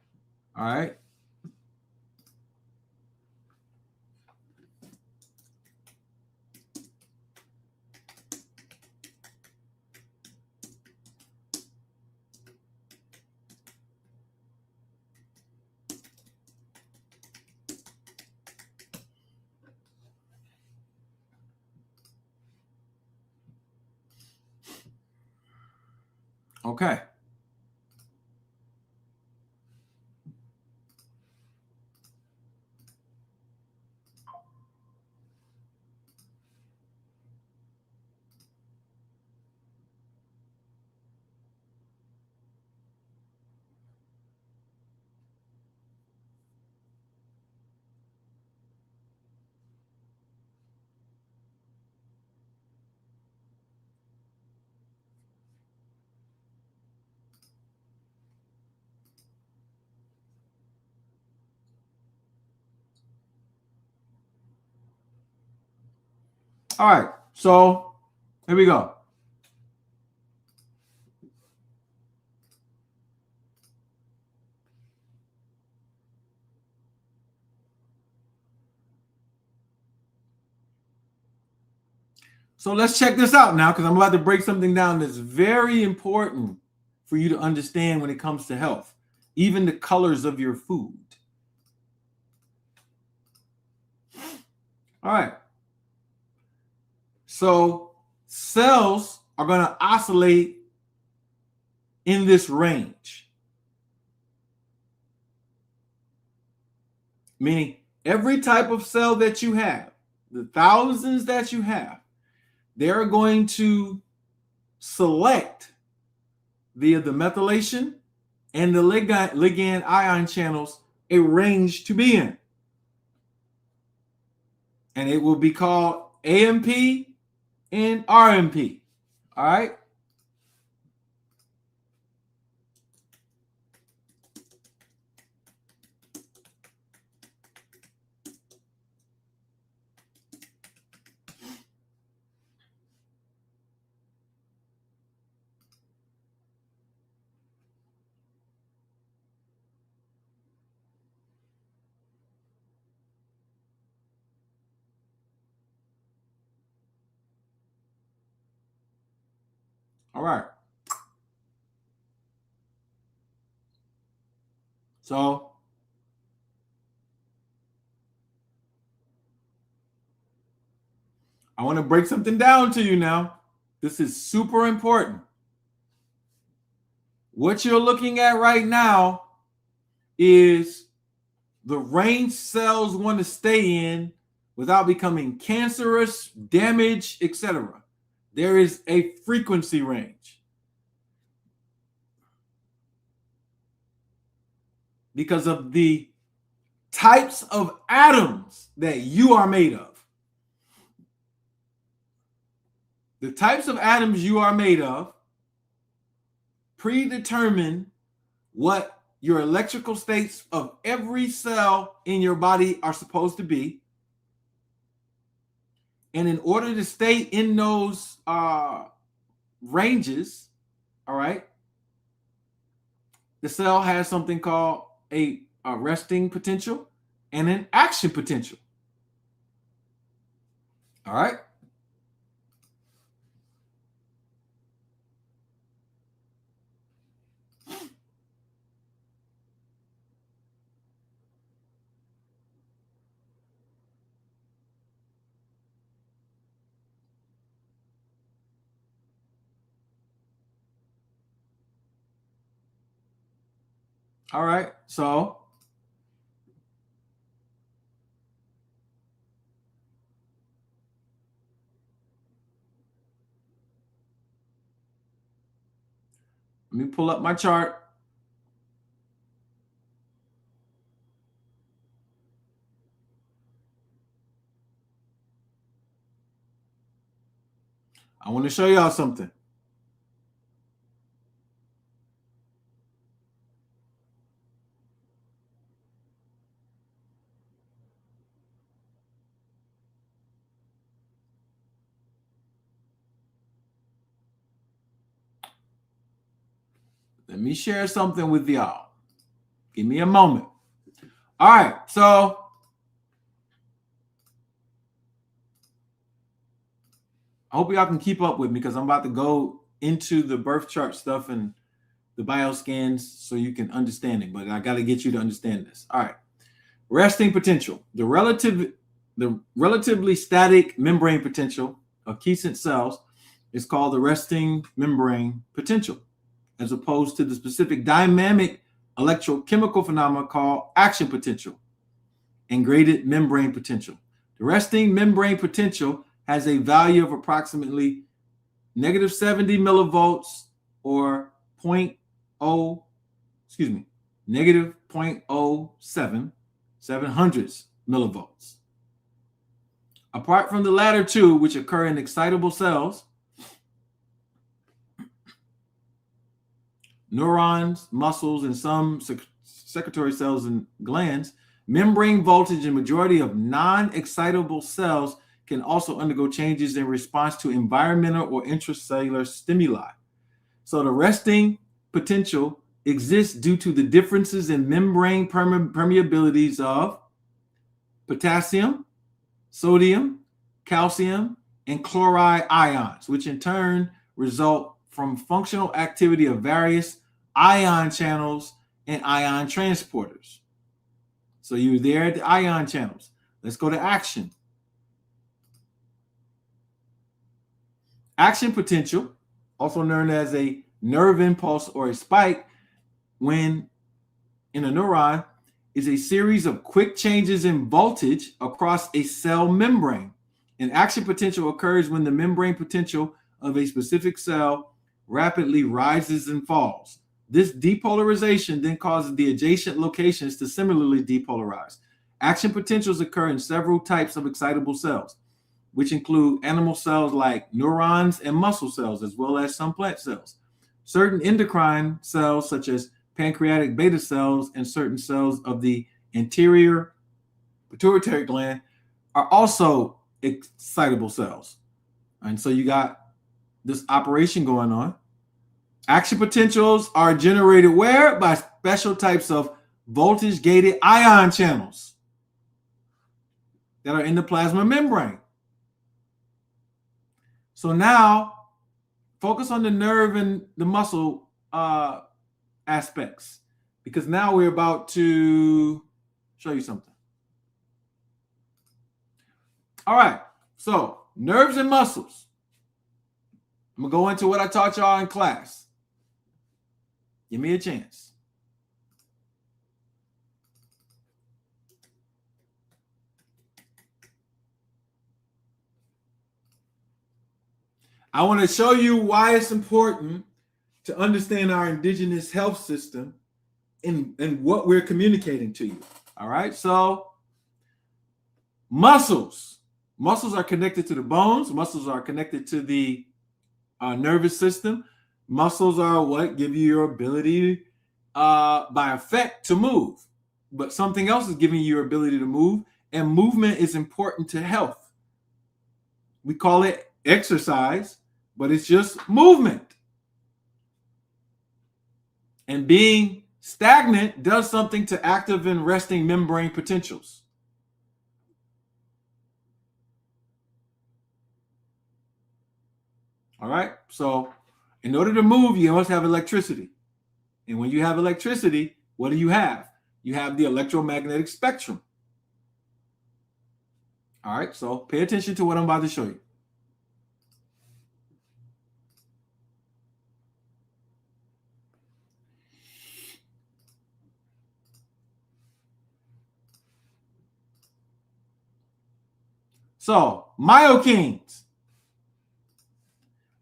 S1: All right. Okay. All right. So here we go. So let's check this out now, because I'm about to break something down that's very important for you to understand when it comes to health, even the colors of your food. All right. So cells are going to oscillate in this range, meaning every type of cell that you have, the thousands that you have, they're going to select via the methylation and the ligand ion channels a range to be in. And it will be called AMP and RMP. All right. All right. So I want to break something down to you now. This is super important. What you're looking at right now is the range cells want to stay in without becoming cancerous, damaged, etc. There is a frequency range because of the types of atoms that you are made of. The types of atoms you are made of predetermine what your electrical states of every cell in your body are supposed to be. And in order to stay in those ranges, all right, the cell has something called a resting potential and an action potential. All right. All right. So let me pull up my chart. I want to show y'all something. Let me share something with y'all. Give me a moment. All right, so I hope y'all can keep up with me because I'm about to go into the birth chart stuff and the bioscans so you can understand it. But I got to get you to understand this. All right. Resting potential. The relatively static membrane potential of quiescent cells is called the resting membrane potential, as opposed to the specific dynamic electrochemical phenomena called action potential and graded membrane potential. The resting membrane potential has a value of approximately negative 70 millivolts or negative 0.07 700 millivolts. Apart from the latter two, which occur in excitable cells, neurons, muscles, and some secretory cells and glands, membrane voltage in majority of non-excitable cells can also undergo changes in response to environmental or intracellular stimuli. So the resting potential exists due to the differences in membrane permeabilities of potassium, sodium, calcium, and chloride ions, which in turn result from functional activity of various ion channels and ion transporters. So you're there at the ion channels. Let's go to action. Action potential, also known as a nerve impulse or a spike, when in a neuron, is a series of quick changes in voltage across a cell membrane. An action potential occurs when the membrane potential of a specific cell rapidly rises and falls. This depolarization then causes the adjacent locations to similarly depolarize. Action potentials occur in several types of excitable cells, which include animal cells like neurons and muscle cells, as well as some plant cells. Certain endocrine cells, such as pancreatic beta cells and certain cells of the anterior pituitary gland, are also excitable cells. And so you got this operation going on. Action potentials are generated where? By special types of voltage-gated ion channels that are in the plasma membrane. So now, focus on the nerve and the muscle aspects, because now we're about to show you something. All right, so nerves and muscles. I'm going to go into what I taught y'all in class. Give me a chance. I want to show you why it's important to understand our indigenous health system and what we're communicating to you. All right, so muscles. Muscles are connected to the bones. Muscles are connected to the nervous system. Muscles are what give you your ability by effect to move. But something else is giving you your ability to move, and movement is important to health. We call it exercise, but it's just movement. And being stagnant does something to active and resting membrane potentials. All right, so in order to move, you must have electricity. And when you have electricity, what do you have? You have the electromagnetic spectrum. All right, so pay attention to what I'm about to show you. So, myokines.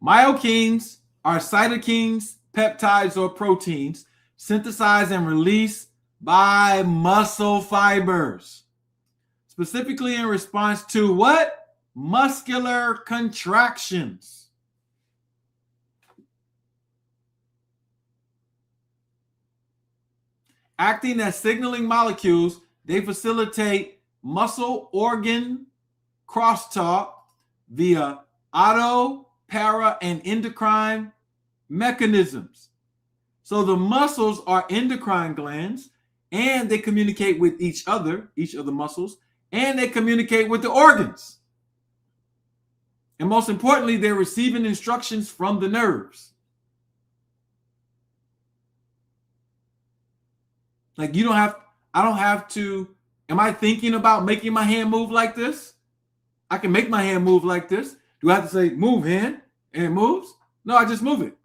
S1: Myokines are cytokines, peptides, or proteins synthesized and released by muscle fibers, specifically in response to what? Muscular contractions. Acting as signaling molecules, they facilitate muscle organ crosstalk via auto, para, and endocrine mechanisms. So the muscles are endocrine glands, and they communicate with each other, each of the muscles, and they communicate with the organs. And most importantly, they're receiving instructions from the nerves. Like I don't have to, am I thinking about making my hand move like this? I can make my hand move like this. Do I have to say, move hand, and it moves? No, I just move it.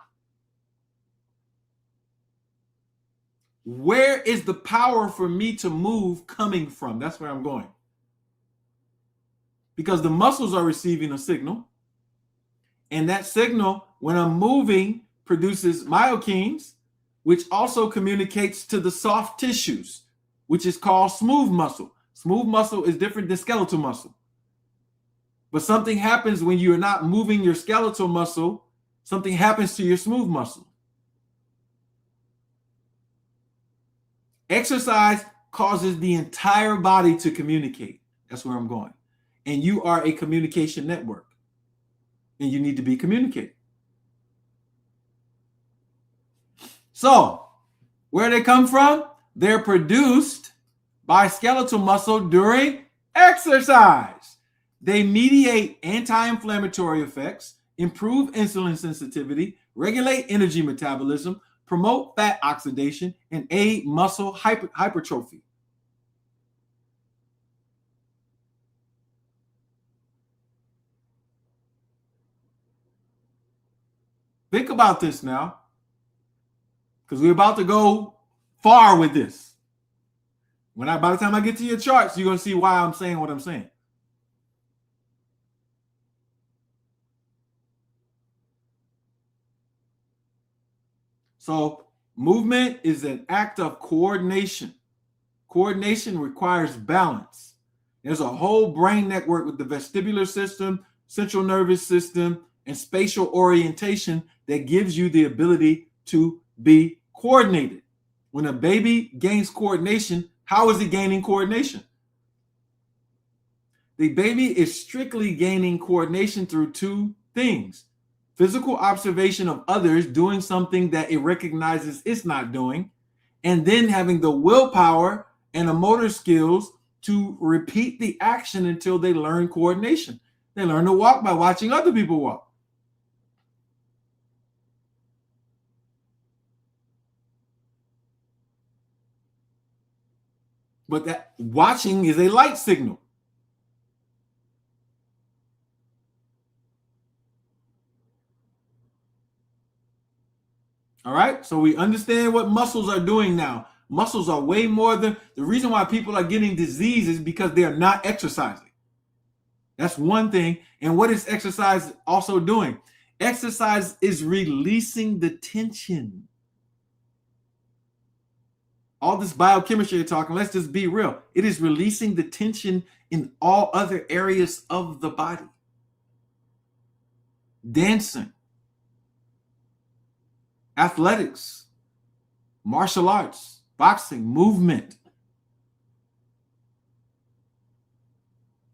S1: Where is the power for me to move coming from? That's where I'm going. Because the muscles are receiving a signal. And that signal, when I'm moving, produces myokines, which also communicates to the soft tissues, which is called smooth muscle. Smooth muscle is different than skeletal muscle. But something happens when you're not moving your skeletal muscle, something happens to your smooth muscle. Exercise causes the entire body to communicate. That's where I'm going. And you are a communication network. And you need to be communicating. So, where they come from? They're produced by skeletal muscle during exercise. They mediate anti-inflammatory effects, improve insulin sensitivity, regulate energy metabolism, promote fat oxidation, and aid muscle hypertrophy. Think about this now, because we're about to go far with this. By the time I get to your charts, you're going to see why I'm saying what I'm saying. So movement is an act of coordination. Coordination requires balance. There's a whole brain network with the vestibular system, central nervous system, and spatial orientation that gives you the ability to be coordinated. When a baby gains coordination, how is it gaining coordination? The baby is strictly gaining coordination through two things: physical observation of others doing something that it recognizes it's not doing, and then having the willpower and the motor skills to repeat the action until they learn coordination. They learn to walk by watching other people walk. But that watching is a light signal. All right, so we understand what muscles are doing now. Muscles are way more than the reason why people are getting disease is because they are not exercising. That's one thing. And what is exercise also doing? Exercise is releasing the tension. All this biochemistry you're talking, let's just be real. It is releasing the tension in all other areas of the body. Dancing, athletics, martial arts, boxing, movement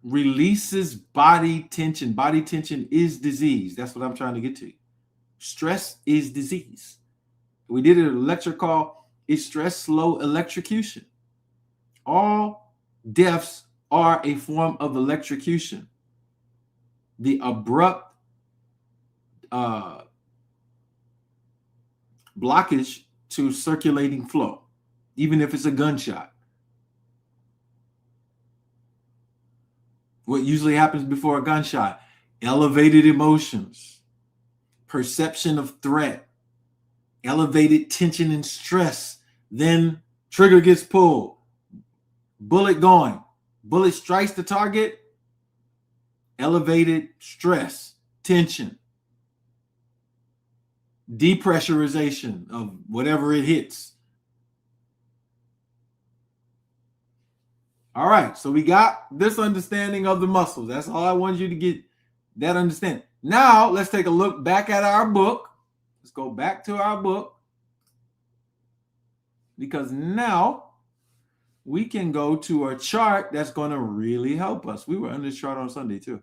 S1: releases body tension. Body tension is disease. That's what I'm trying to get to. Stress is disease. We did a lecture called "Is Stress Slow Electrocution?" All deaths are a form of electrocution. The abrupt blockage to circulating flow, even if it's a gunshot. What usually happens before a gunshot? Elevated emotions, perception of threat, elevated tension and stress. Then trigger gets pulled, bullet going, bullet strikes the target, elevated stress, tension, depressurization of whatever it hits. All right, so we got this understanding of the muscles. That's all I wanted you to get, that understanding. Now, let's take a look back at our book. Let's go back to our book, because now we can go to a chart that's going to really help us. We were on this chart on Sunday too.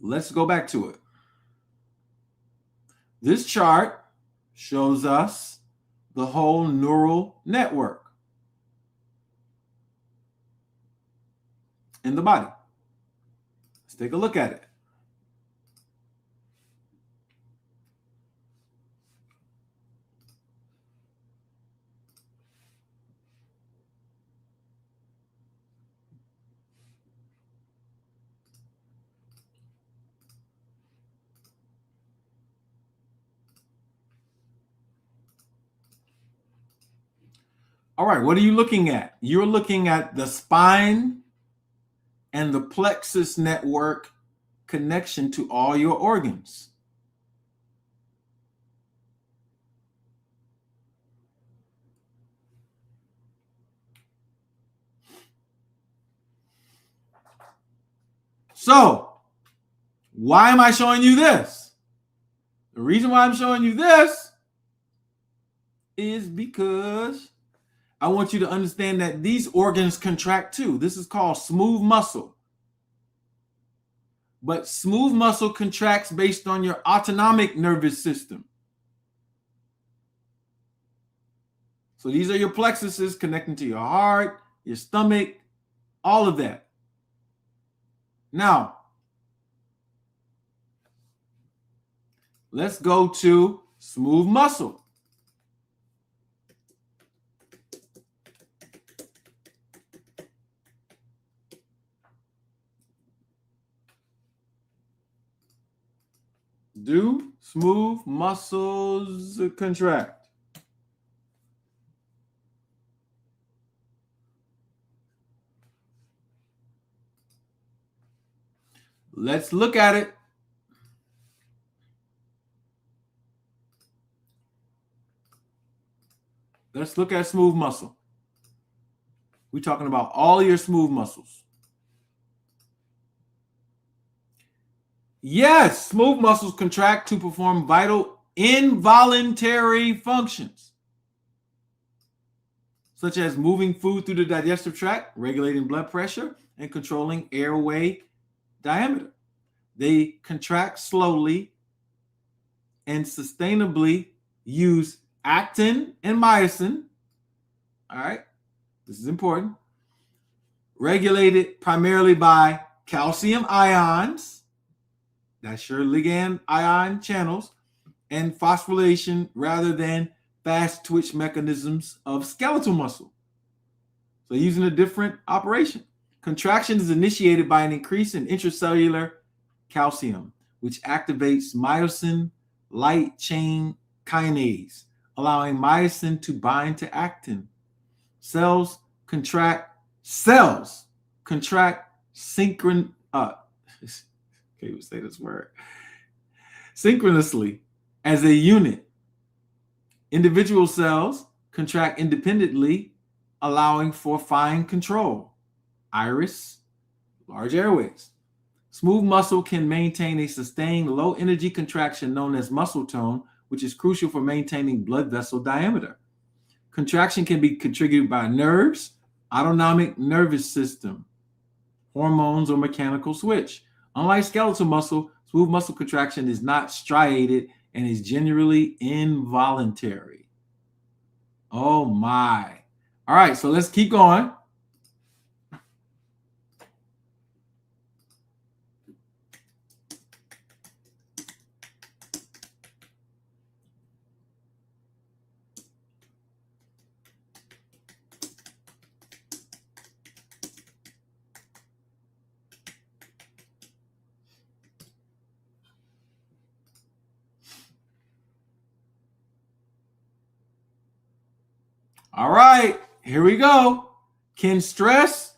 S1: let's go back to it. This chart shows us the whole neural network in the body. Let's take a look at it. All right, what are you looking at? You're looking at the spine and the plexus network connection to all your organs. So, why am I showing you this? The reason why I'm showing you this is because I want you to understand that these organs contract too. This is called smooth muscle. But smooth muscle contracts based on your autonomic nervous system. So these are your plexuses connecting to your heart, your stomach, all of that. Now, let's go to smooth muscle. Do smooth muscles contract? Let's look at it. Let's look at smooth muscle. We're talking about all your smooth muscles. Yes, smooth muscles contract to perform vital involuntary functions, such as moving food through the digestive tract, regulating blood pressure, and controlling airway diameter. They contract slowly and sustainably, use actin and myosin. All right, this is important. Regulated primarily by calcium ions. That's your ligand ion channels, and phosphorylation rather than fast twitch mechanisms of skeletal muscle. So using a different operation. Contraction is initiated by an increase in intracellular calcium, which activates myosin light chain kinase, allowing myosin to bind to actin. Cells contract synchronously as a unit. Individual cells contract independently, allowing for fine control. Iris, large airways. Smooth muscle can maintain a sustained low energy contraction known as muscle tone, which is crucial for maintaining blood vessel diameter. Contraction can be contributed by nerves, autonomic nervous system, hormones, or mechanical switch. Unlike skeletal muscle, smooth muscle contraction is not striated and is generally involuntary. Oh my. All right, so let's keep going. All right, here we go. Can stress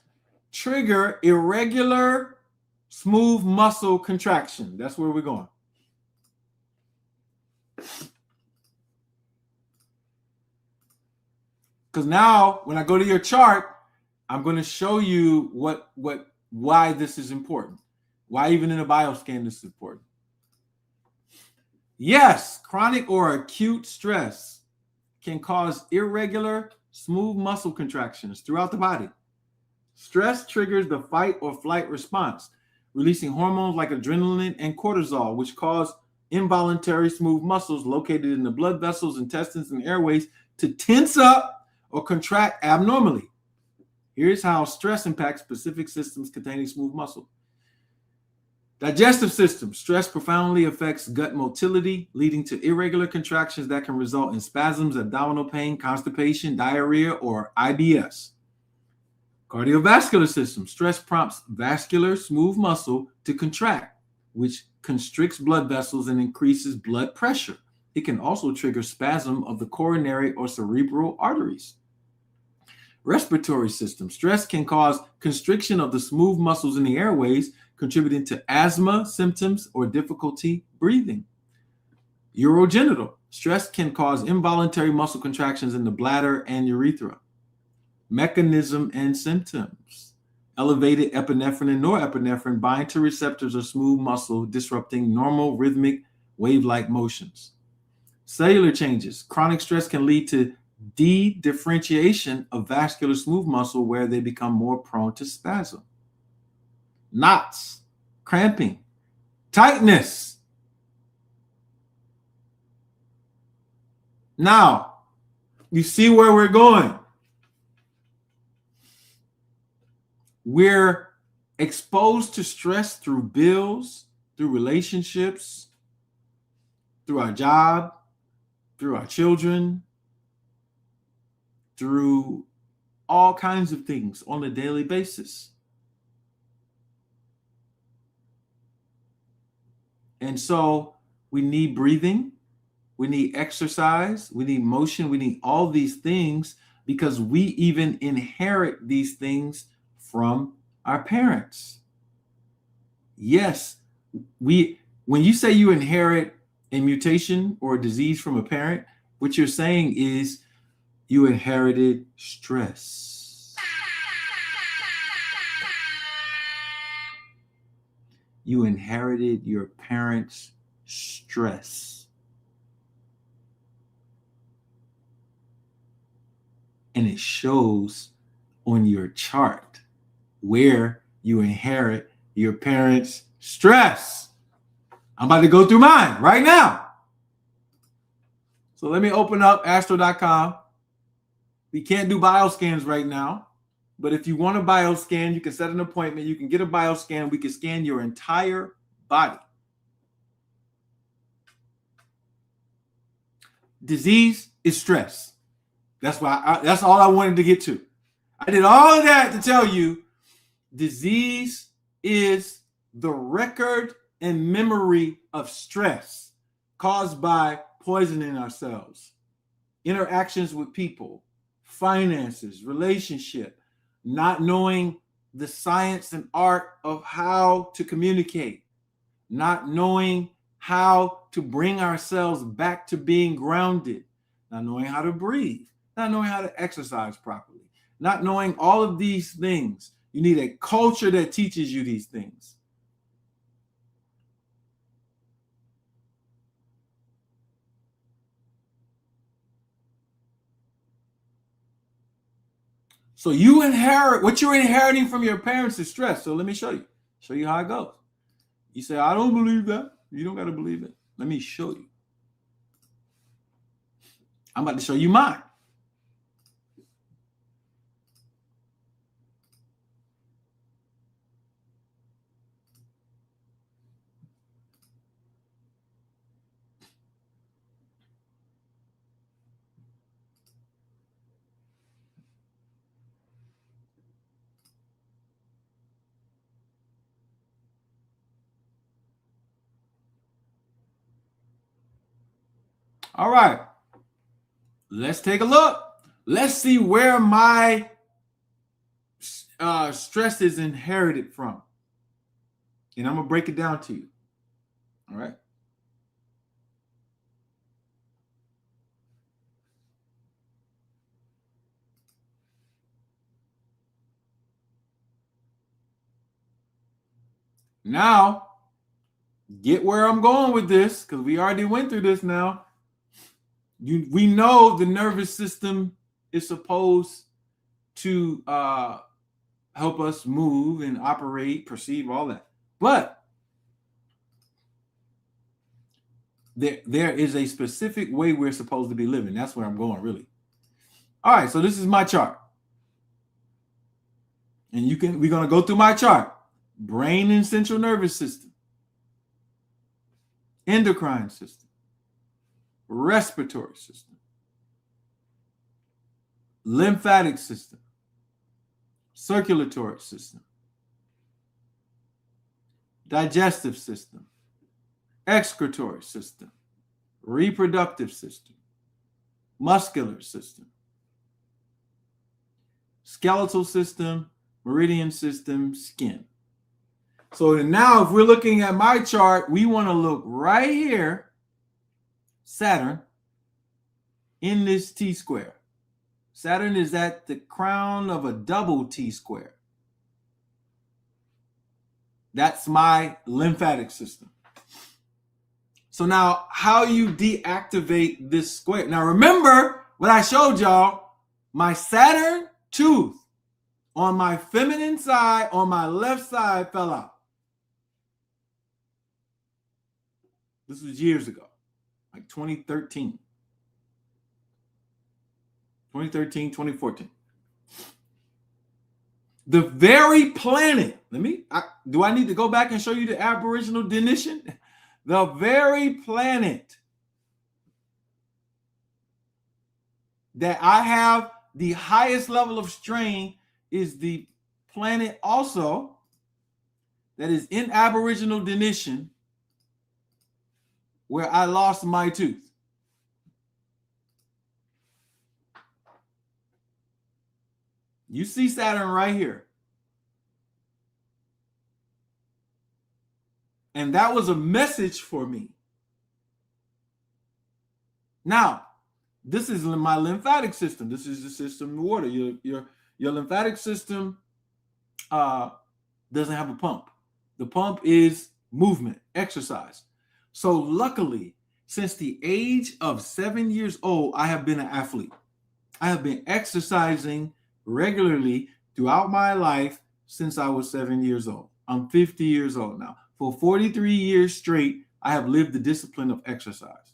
S1: trigger irregular smooth muscle contraction? That's where we're going. Because now when I go to your chart, I'm going to show you why this is important. Why even in a BioScan this is important. Yes, chronic or acute stress can cause irregular smooth muscle contractions throughout the body. Stress triggers the fight or flight response, releasing hormones like adrenaline and cortisol, which cause involuntary smooth muscles located in the blood vessels, intestines, and airways to tense up or contract abnormally. Here's how stress impacts specific systems containing smooth muscle. Digestive system. Stress profoundly affects gut motility, leading to irregular contractions that can result in spasms, abdominal pain, constipation, diarrhea, or IBS. Cardiovascular system. Stress prompts vascular smooth muscle to contract, which constricts blood vessels and increases blood pressure. It can also trigger spasm of the coronary or cerebral arteries. Respiratory system. Stress can cause constriction of the smooth muscles in the airways, contributing to asthma symptoms or difficulty breathing. Urogenital. Stress can cause involuntary muscle contractions in the bladder and urethra. Mechanism and symptoms. Elevated epinephrine and norepinephrine bind to receptors of smooth muscle, disrupting normal rhythmic wave-like motions. Cellular changes. Chronic stress can lead to de-differentiation of vascular smooth muscle, where they become more prone to spasm. Knots, cramping, tightness. Now, you see where we're going. We're exposed to stress through bills, through relationships, through our job, through our children, through all kinds of things on a daily basis. And so we need breathing, we need exercise, we need motion, we need all these things, because we even inherit these things from our parents. Yes, when you say you inherit a mutation or a disease from a parent, what you're saying is you inherited stress. You inherited your parents' stress. And it shows on your chart where you inherit your parents' stress. I'm about to go through mine right now. So let me open up astro.com. We can't do BioScans right now, but if you want a BioScan, you can set an appointment. You can get a BioScan. We can scan your entire body. Disease is stress. That's that's all I wanted to get to. I did all of that to tell you disease is the record and memory of stress caused by poisoning ourselves, interactions with people, finances, relationship, not knowing the science and art of how to communicate, not knowing how to bring ourselves back to being grounded, not knowing how to breathe, not knowing how to exercise properly, not knowing all of these things. You need a culture that teaches you these things. So you inherit, what you're inheriting from your parents is stress. So let me show you how it goes. You say, I don't believe that. You don't got to believe it. Let me show you. I'm about to show you mine. All right. Let's take a look. Let's see where my stress is inherited from. And I'm going to break it down to you. All right. Now, get where I'm going with this, because we already went through this now. We know the nervous system is supposed to help us move and operate, perceive, all that. But there is a specific way we're supposed to be living. That's where I'm going, really. All right, so this is my chart. And we're going to go through my chart. Brain and central nervous system, endocrine system, respiratory system, lymphatic system, circulatory system, digestive system, excretory system, reproductive system, muscular system, skeletal system, meridian system, skin. So now if we're looking at my chart, we want to look right here, Saturn, in this T-square. Saturn is at the crown of a double T-square. That's my lymphatic system. So now how you deactivate this square. Now remember what I showed y'all, my Saturn tooth on my feminine side, on my left side, fell out. This was years ago, like 2013. 2013, 2014. The very planet, do I need to go back and show you the aboriginal definition? The very planet that I have the highest level of strain is the planet also that is in aboriginal definition where I lost my tooth. You see Saturn right here. And that was a message for me. Now, this is my lymphatic system. This is the system of water. Your lymphatic system doesn't have a pump. The pump is movement, exercise. So luckily, since the age of 7 years old, I have been an athlete. I have been exercising regularly throughout my life since I was 7 years old. I'm 50 years old now. For 43 years straight, I have lived the discipline of exercise.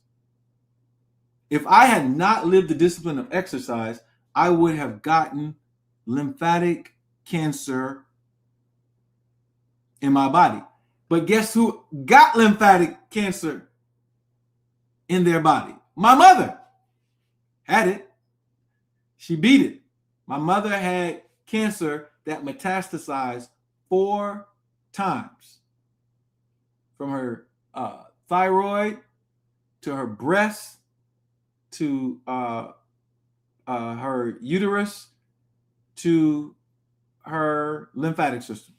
S1: If I had not lived the discipline of exercise, I would have gotten lymphatic cancer in my body. But guess who got lymphatic cancer in their body? My mother had it. She beat it. My mother had cancer that metastasized 4 times. From her thyroid to her breast to her uterus to her lymphatic system.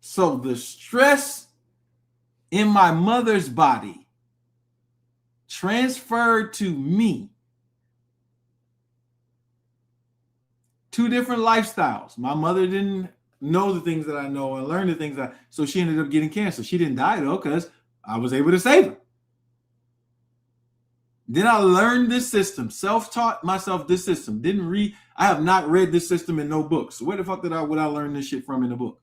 S1: So the stress in my mother's body transferred to me. 2 different lifestyles. My mother didn't know the things that I know and learn the things so she ended up getting cancer. She didn't die though, because I was able to save her. Then I learned this system, self-taught myself this system. I have not read this system in no books. So where the fuck would I learn this shit from in a book?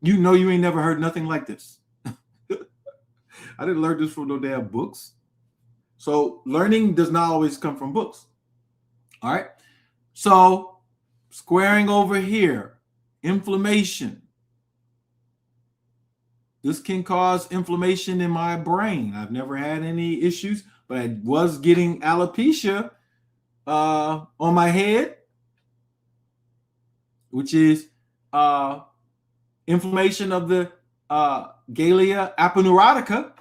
S1: You know you ain't never heard nothing like this. I didn't learn this from no damn books. So learning does not always come from books. All right. So squaring over here, inflammation. This can cause inflammation in my brain. I've never had any issues, but I was getting alopecia on my head, which is inflammation of the Galea aponeurotica,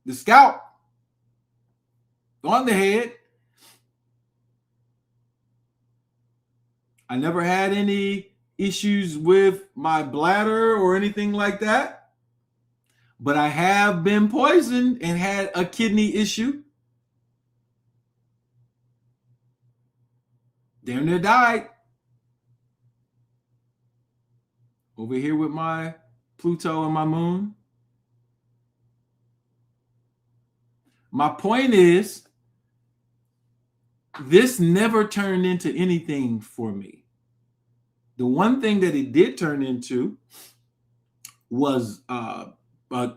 S1: the scalp, on the head. I never had any issues with my bladder or anything like that, but I have been poisoned and had a kidney issue. Damn near died. Over here with my Pluto and my moon. My point is, this never turned into anything for me. The one thing that it did turn into was a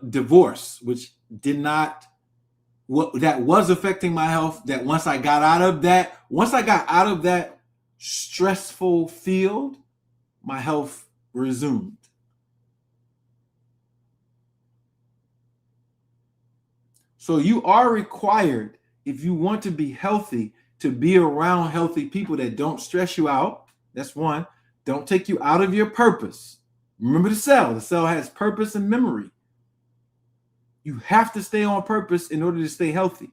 S1: divorce, which did not that was affecting my health. That once I got out of that stressful field, my health resumed. So you are required, if you want to be healthy, to be around healthy people that don't stress you out. That's one. Don't take you out of your purpose. Remember the cell. The cell has purpose and memory. You have to stay on purpose in order to stay healthy.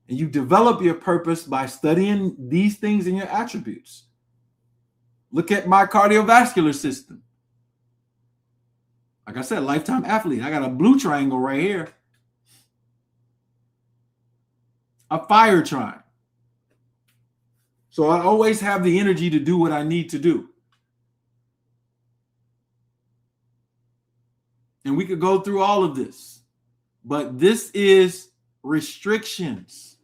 S1: And you develop your purpose by studying these things in your attributes. Look at my cardiovascular system. Like I said, lifetime athlete. I got a blue triangle right here. A fire triangle. So I always have the energy to do what I need to do. And we could go through all of this. But this is restrictions.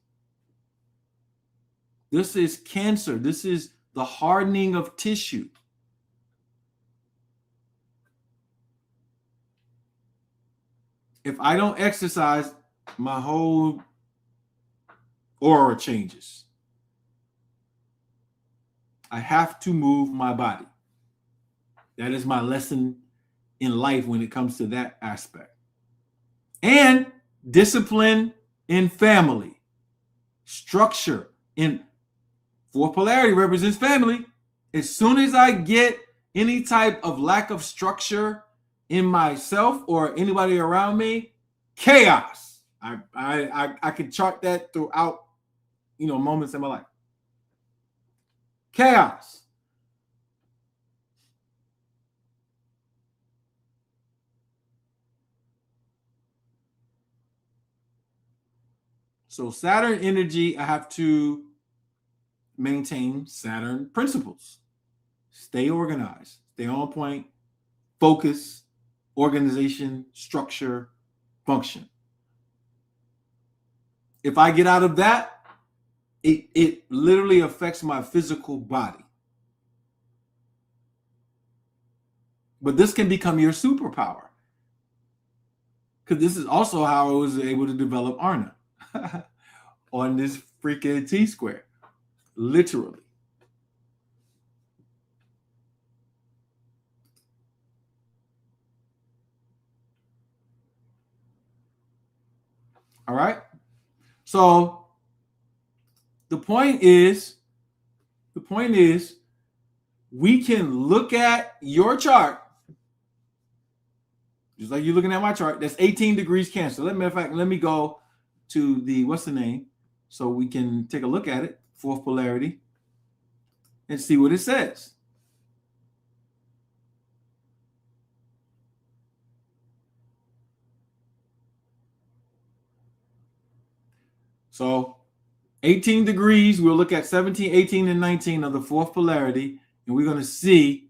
S1: This is cancer. This is the hardening of tissue. If I don't exercise, my whole aura changes. I have to move my body. That is my lesson in life when it comes to that aspect. And discipline in family. Structure in fourth polarity represents family. As soon as I get any type of lack of structure in myself or anybody around me, chaos. I could chart that throughout, moments in my life. Chaos. So Saturn energy, I have to maintain Saturn principles. Stay organized, stay on point, focus, organization, structure, function. If I get out of that, it literally affects my physical body. But this can become your superpower. Because this is also how I was able to develop Arna on this freaking T-square. Literally. All right. So the point is, we can look at your chart, just like you're looking at my chart. That's 18 degrees Cancer. Let me go to the, what's the name, so we can take a look at it, fourth polarity, and see what it says. So 18 degrees, we'll look at 17, 18, and 19 of the fourth polarity, and we're going to see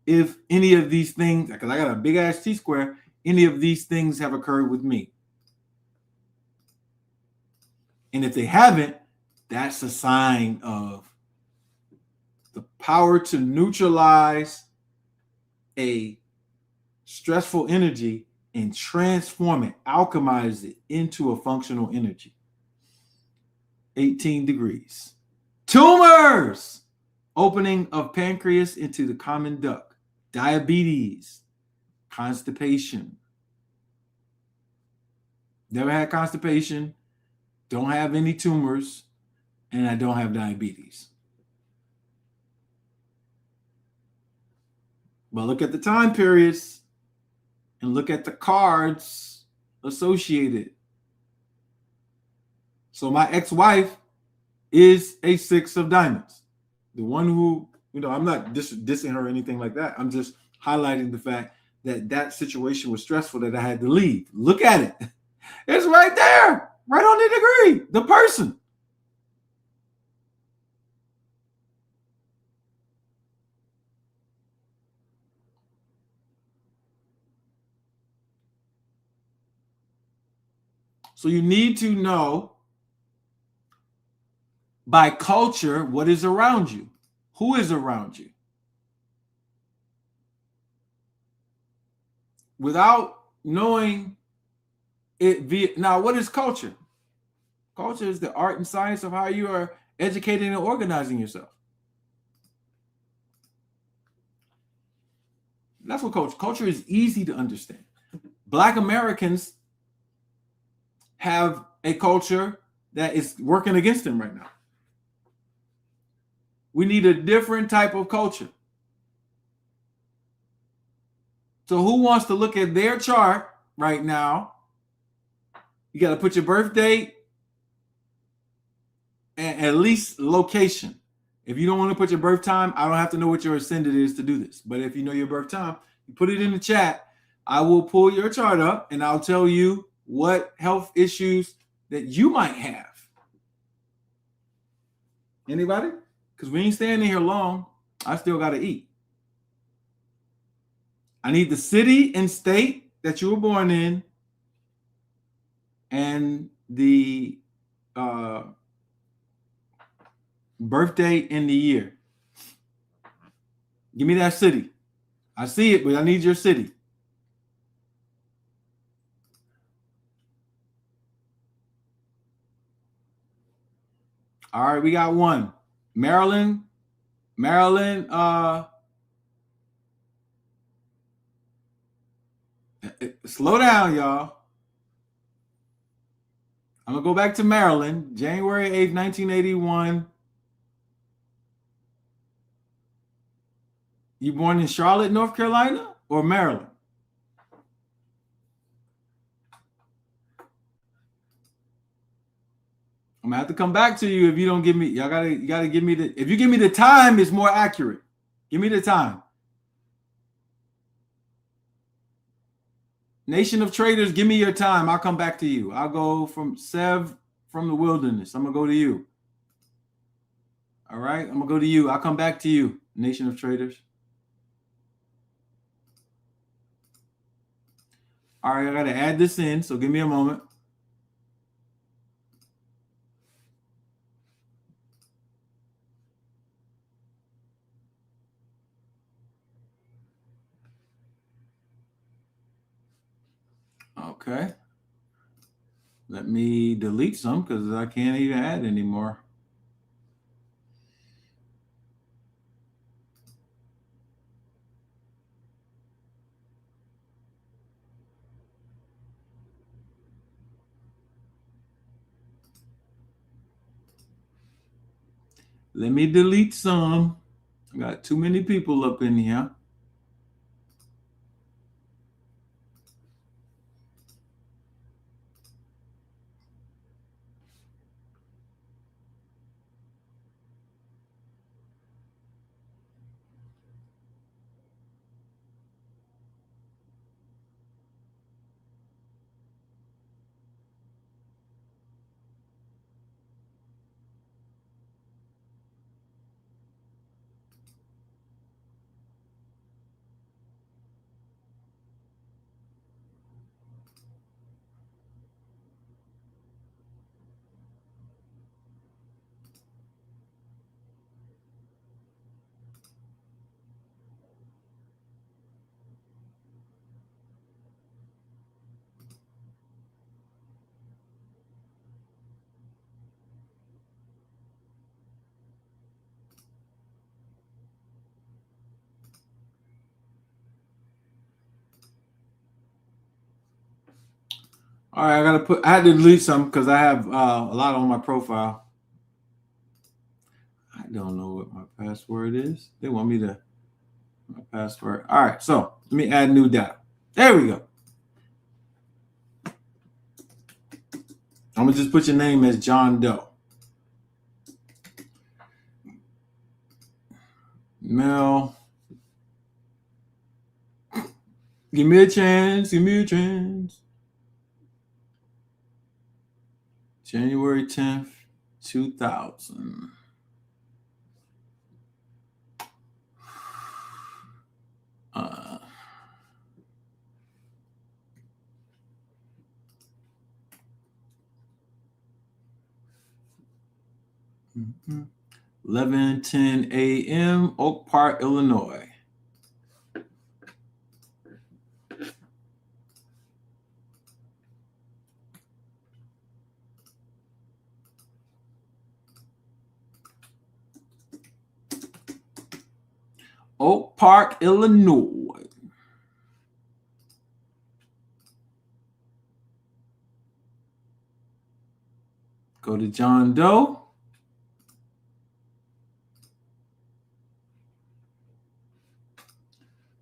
S1: if any of these things, because I got a big ass T-square, any of these things have occurred with me. And if they haven't, that's a sign of the power to neutralize a stressful energy and transform it, alchemize it into a functional energy. 18 degrees. Tumors! Opening of pancreas into the common duct. Diabetes. Constipation. Never had constipation. Don't have any tumors. And I don't have diabetes. But look at the time periods and look at the cards associated. So my ex-wife is a 6 of diamonds. The one who, I'm not dissing her or anything like that. I'm just highlighting the fact that situation was stressful that I had to leave. Look at it. It's right there, right on the degree, the person. So you need to know By culture, what is around you? Who is around you? Without knowing it, now what is culture? Culture is the art and science of how you are educating and organizing yourself. That's what culture is easy to understand. Black Americans have a culture that is working against them right now. We need a different type of culture. So who wants to look at their chart right now? You got to put your birth date and at least location. If you don't want to put your birth time, I don't have to know what your ascendant is to do this. But if you know your birth time, you put it in the chat. I will pull your chart up and I'll tell you what health issues that you might have. Anybody? Because we ain't standing here long. I still got to eat. I need the city and state that you were born in and the birth date and the year. Give me that city. I see it, but I need your city. All right, we got one. Maryland, slow down, y'all. I'm going to go back to Maryland, January 8th, 1981. You born in Charlotte, North Carolina or Maryland? I'm going to have to come back to you if you don't give me, you gotta give me if you give me the time, it's more accurate. Give me the time. Nation of Traders, give me your time. I'll come back to you. I'll go from Sev from the wilderness. I'm going to go to you. All right, I'm going to go to you. I'll come back to you, Nation of Traders. All right, I got to add this in, so give me a moment. Okay. Let me delete some because I can't even add anymore. Let me delete some. I got too many people up in here. All right, I had to delete some because I have a lot on my profile. I don't know what my password is. They want me to, my password. All right, so let me add new data. There we go. I'm going to just put your name as John Doe. Mel. Give me a chance. Give me a chance. January 10th, 2000. 11:10 a.m. Oak Park, Illinois. Oak Park, Illinois. Go to John Doe.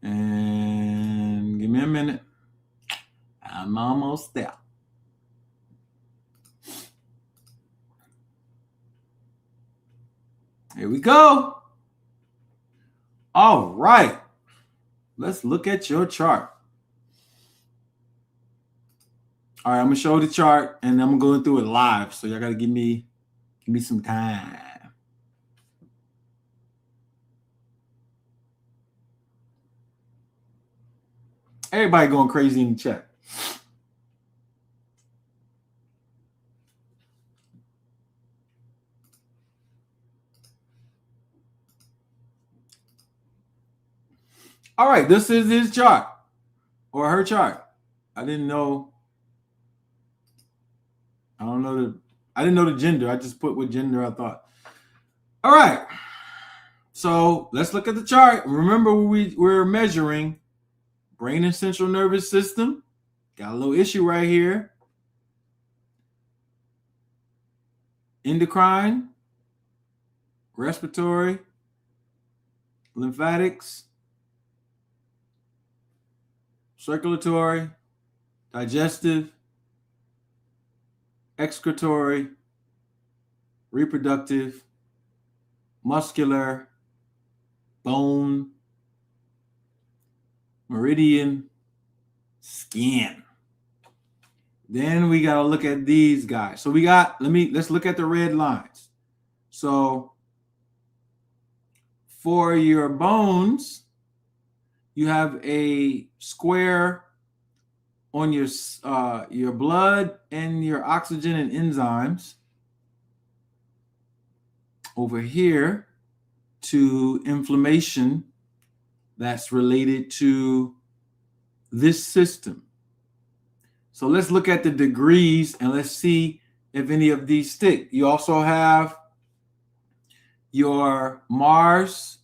S1: And give me a minute. I'm almost there. Here we go. All right. Let's look at your chart. All right, I'm gonna show the chart and I'm going through it live. So y'all gotta give me some time. Everybody going crazy in the chat. All right, this is his chart or her chart. I didn't know the gender. I just put what gender I thought. All right. So let's look at the chart. Remember, we're measuring brain and central nervous system. Got a little issue right here. Endocrine, respiratory, lymphatics, circulatory, digestive, excretory, reproductive, muscular, bone, meridian, skin. Then we got to look at these guys. So let's look at the red lines. So for your bones, you have a square on your blood and your oxygen and enzymes. Over here to inflammation that's related to this system. So let's look at the degrees and let's see if any of these stick. You also have your Mars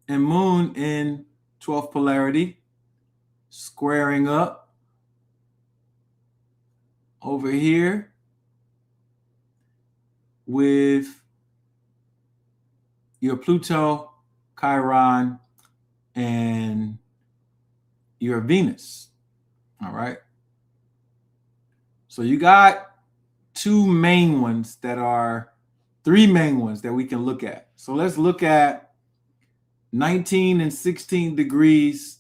S1: and Moon in 12th polarity, squaring up over here with your Pluto, Chiron, and your Venus. All right. So you got three main ones that we can look at. So let's look at 19 and 16 degrees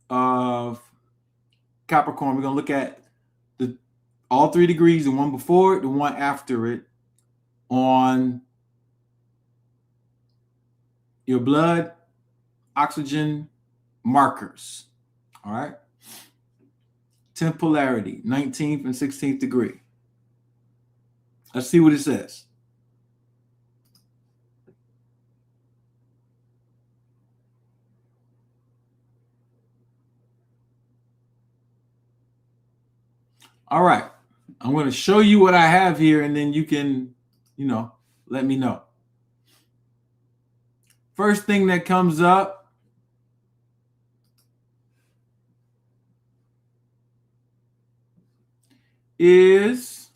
S1: of Capricorn. We're going to look at all 3 degrees, the one before it, the one after it, on your blood oxygen markers. All right. 10th polarity, 19th and 16th degree. Let's see what it says. All right. I'm going to show you what I have here, and then you can, let me know. First thing that comes up is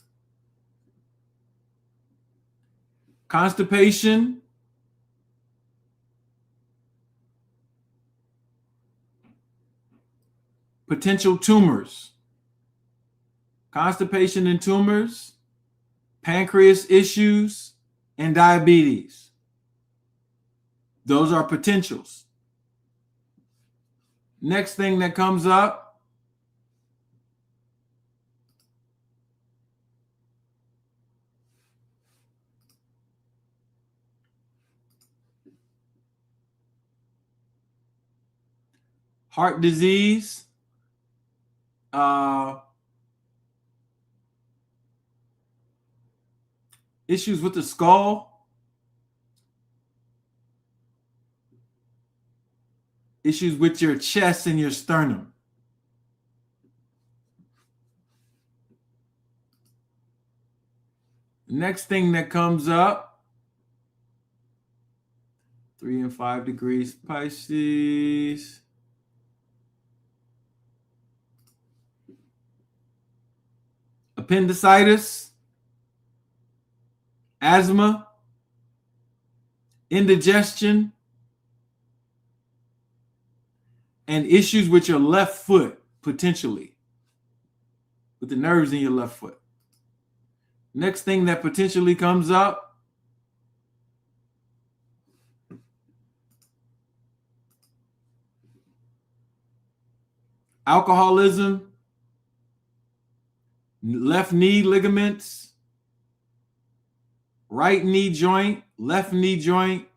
S1: constipation, potential tumors, constipation and tumors, pancreas issues, and diabetes. Those are potentials. Next thing that comes up heart disease, issues with the skull, issues with your chest and your sternum. Next thing that comes up, 3 and 5 degrees Pisces. Appendicitis, asthma, indigestion, and issues with your left foot, potentially, with the nerves in your left foot. Next thing that potentially comes up, alcoholism, left knee ligaments, right knee joint, left knee joint,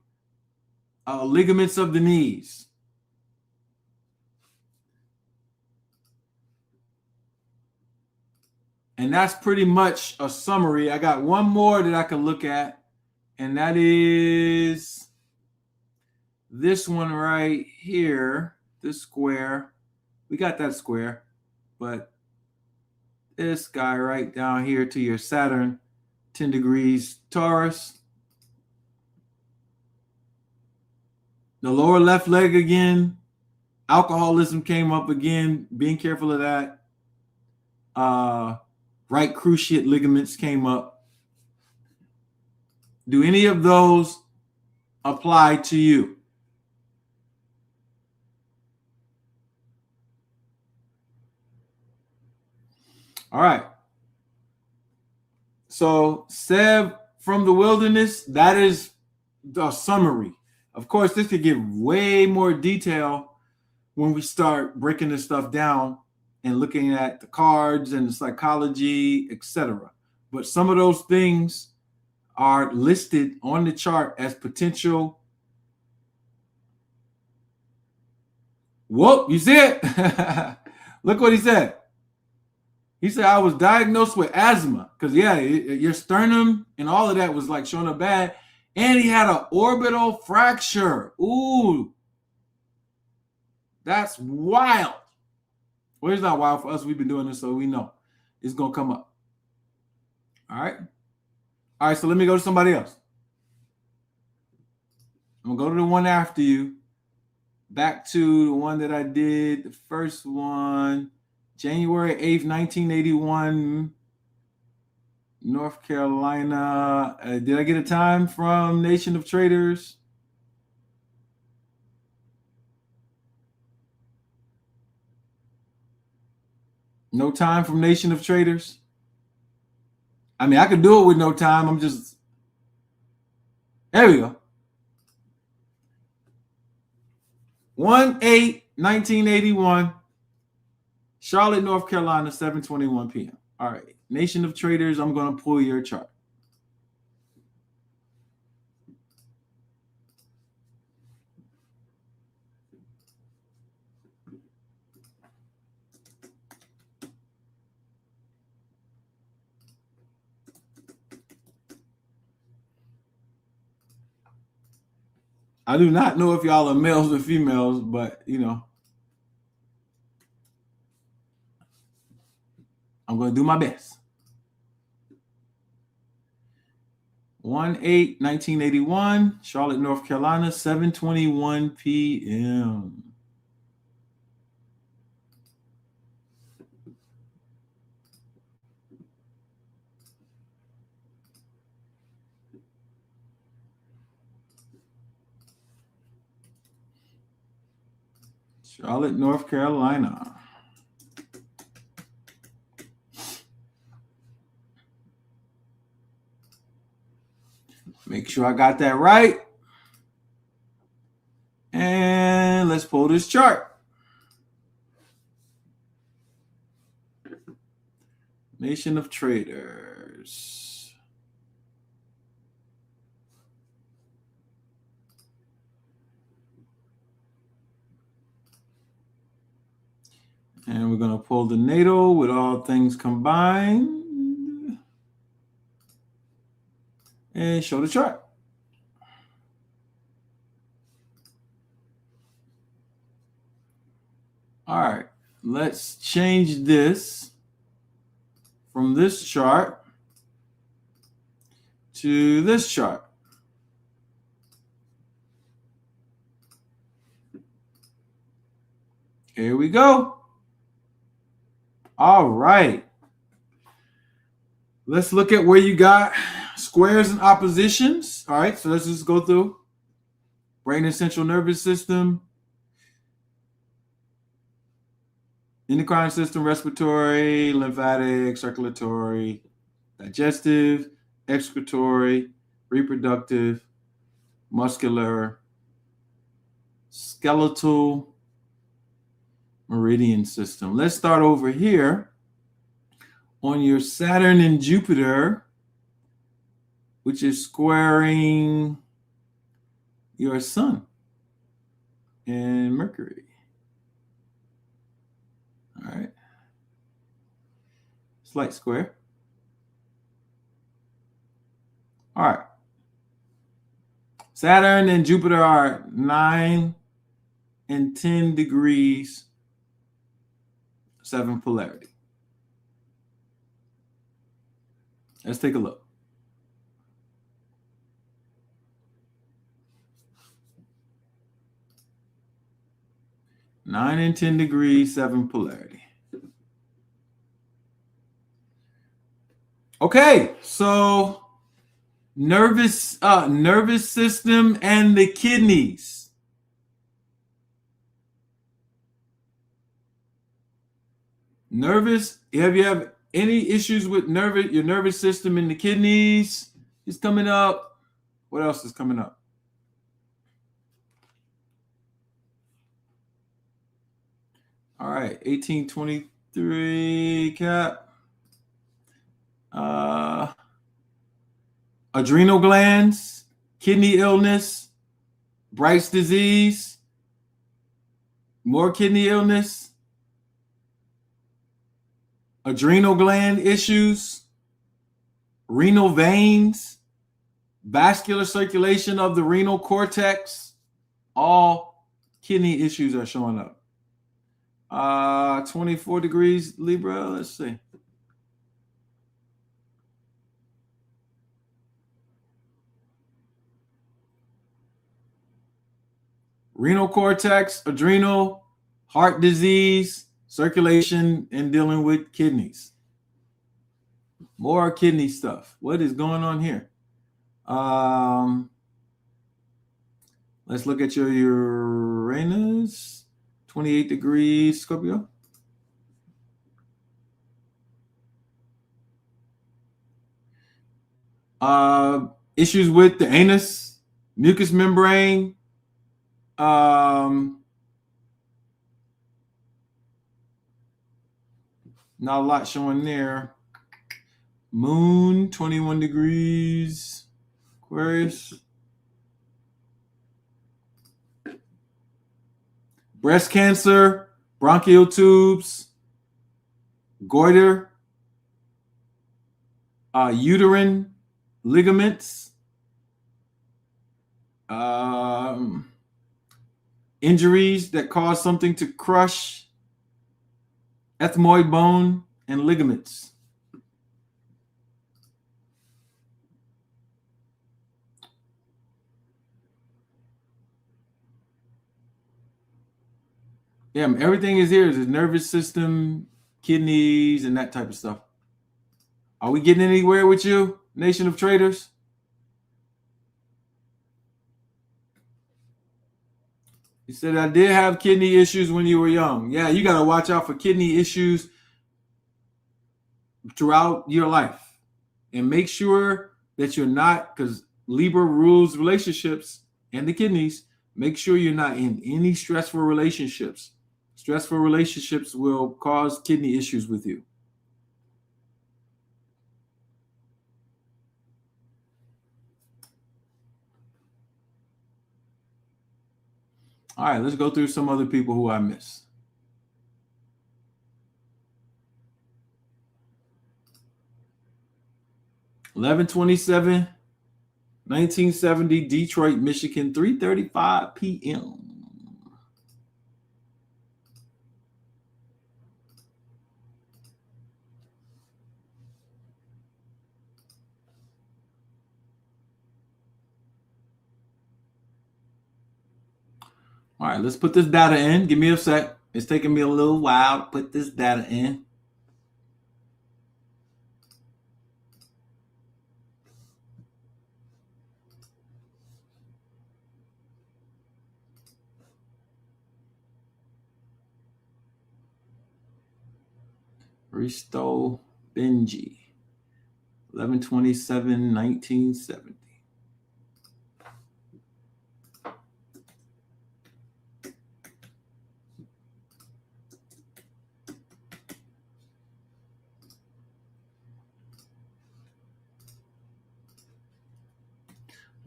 S1: ligaments of the knees. And that's pretty much a summary. I got one more that I can look at, and that is this one right here, this square. We got that square, but this guy right down here to your Saturn, 10 degrees Taurus. The lower left leg again. Alcoholism came up again. Being careful of that. Right cruciate ligaments came up. Do any of those apply to you? All right. So, Seb from the Wilderness, that is the summary. Of course, this could give way more detail when we start breaking this stuff down and looking at the cards and the psychology, etc. But some of those things are listed on the chart as potential. Whoop, you see it? Look what he said. He said, I was diagnosed with asthma because, yeah, your sternum and all of that was like showing up bad. And he had an orbital fracture. Ooh, that's wild. Well, it's not wild for us. We've been doing this, so we know it's going to come up. All right. All right, so let me go to somebody else. I'm going to go to the one after you. Back to the one that I did, the first one. January 8th, 1981, North Carolina. Did I get a time from Nation of Traders? No time from Nation of Traders? I mean, I could do it with no time. I'm just... There we go. 1/8/1981. Charlotte, North Carolina, 7:21 p.m. All right. Nation of Traders, I'm going to pull your chart. I do not know if y'all are males or females, but, you know, I'm going to do my best. 1/8/1981, Charlotte, North Carolina, 7:21 p.m. Charlotte, North Carolina. Make sure I got that right. And let's pull this chart. Nation of Traders. And we're going to pull the natal with all things combined. and show the chart. All right, let's change this from this chart to this chart. Here we go. All right. Let's look at where you got squares and oppositions. All right, so let's just go through brain and central nervous system, endocrine system, respiratory, lymphatic, circulatory, digestive, excretory, reproductive, muscular, skeletal, meridian system. Let's start over here on your Saturn and Jupiter, which is squaring your sun and Mercury. All right. Slight square. All right. Saturn and Jupiter are 9 and 10 degrees, 7 polarity. Let's take a look. Nine and 10 degrees, 7 polarity. Okay, so nervous system and the kidneys. Have you have any issues with your nervous system and the kidneys is coming up? What else is coming up? All right, 1823 cap. Adrenal glands, kidney illness, Bright's disease, more kidney illness, adrenal gland issues, renal veins, vascular circulation of the renal cortex, all kidney issues are showing up. 24 degrees Libra, let's see. Renal cortex, adrenal, heart disease, circulation, and dealing with kidneys. More kidney stuff. What is going on here? Let's look at your Uranus, 28 degrees Scorpio. Issues with the anus, mucous membrane, not a lot showing there. Moon, 21 degrees Aquarius. Breast cancer, bronchial tubes, goiter, uterine ligaments, injuries that cause something to crush, ethmoid bone, and ligaments. Yeah, everything is here. Is the nervous system, kidneys, and that type of stuff. Are we getting anywhere with you, Nation of Traders? You said I did have kidney issues when you were young. Yeah, you got to watch out for kidney issues throughout your life. And make sure that you're not, because Libra rules relationships and the kidneys, make sure you're not in any stressful relationships. Stressful relationships will cause kidney issues with you. All right, let's go through some other people who I missed. $11.27 1970, Detroit, Michigan, 3:35 p.m. All right, let's put this data in. Give me a sec. It's taking me a little while to put this data in. Risto Benji, 11/27/1970.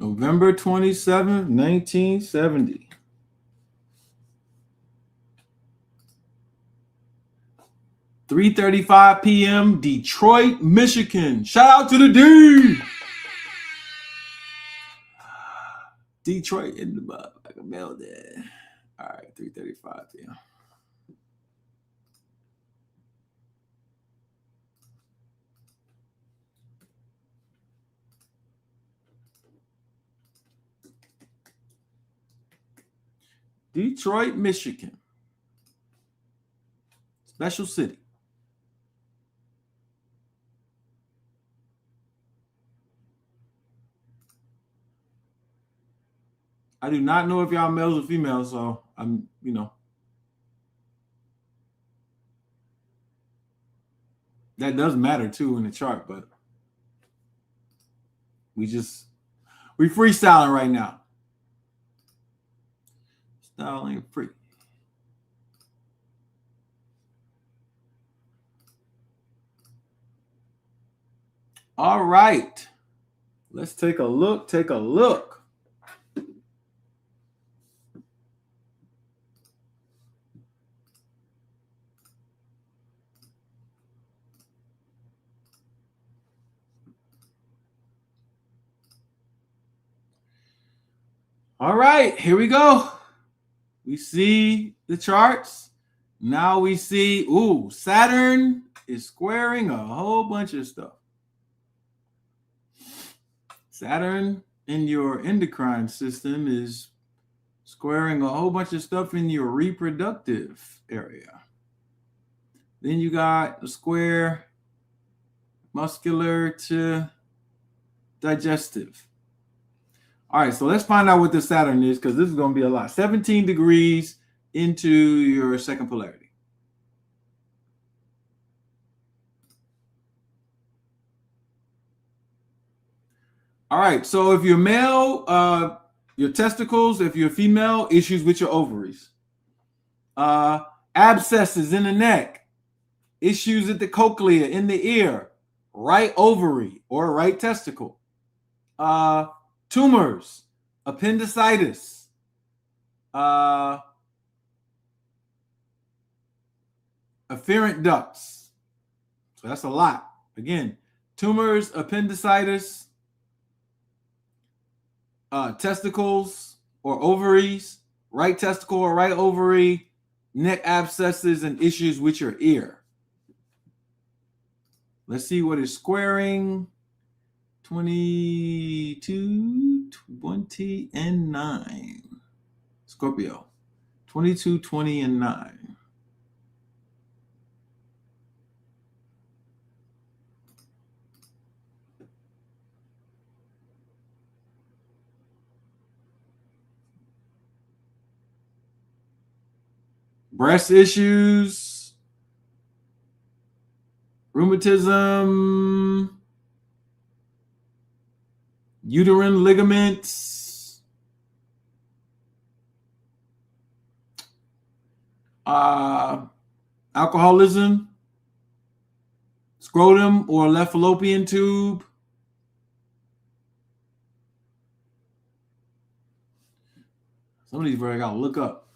S1: November 27th, 1970. $3:35 p.m. Detroit, Michigan. Shout out to the D. Detroit in the mud. I can mail that. All right, 3:35 p.m. Detroit, Michigan. Special city. I do not know if y'all males or females, so I'm, that does matter too in the chart, but we freestyling right now. Styling free. All right. Let's take a look. All right, here we go. We see the charts. Now we see, Saturn is squaring a whole bunch of stuff. Saturn in your endocrine system is squaring a whole bunch of stuff in your reproductive area. Then you got the square muscular to digestive. All right, so let's find out what the Saturn is, because this is going to be a lot. 17 degrees into your second polarity. All right, so if you're male, your testicles. If you're female, issues with your ovaries. Abscesses in the neck, issues at the cochlea, in the ear, right ovary or right testicle. Tumors, appendicitis, afferent ducts. So that's a lot. Again, tumors, appendicitis, testicles or ovaries, right testicle or right ovary, neck abscesses, and issues with your ear. Let's see what is squaring. 22, 20, and 9. Scorpio. 22, 20, and 9. Breast issues, rheumatism, uterine ligaments, alcoholism, scrotum or left fallopian tube, some of these I gotta look up.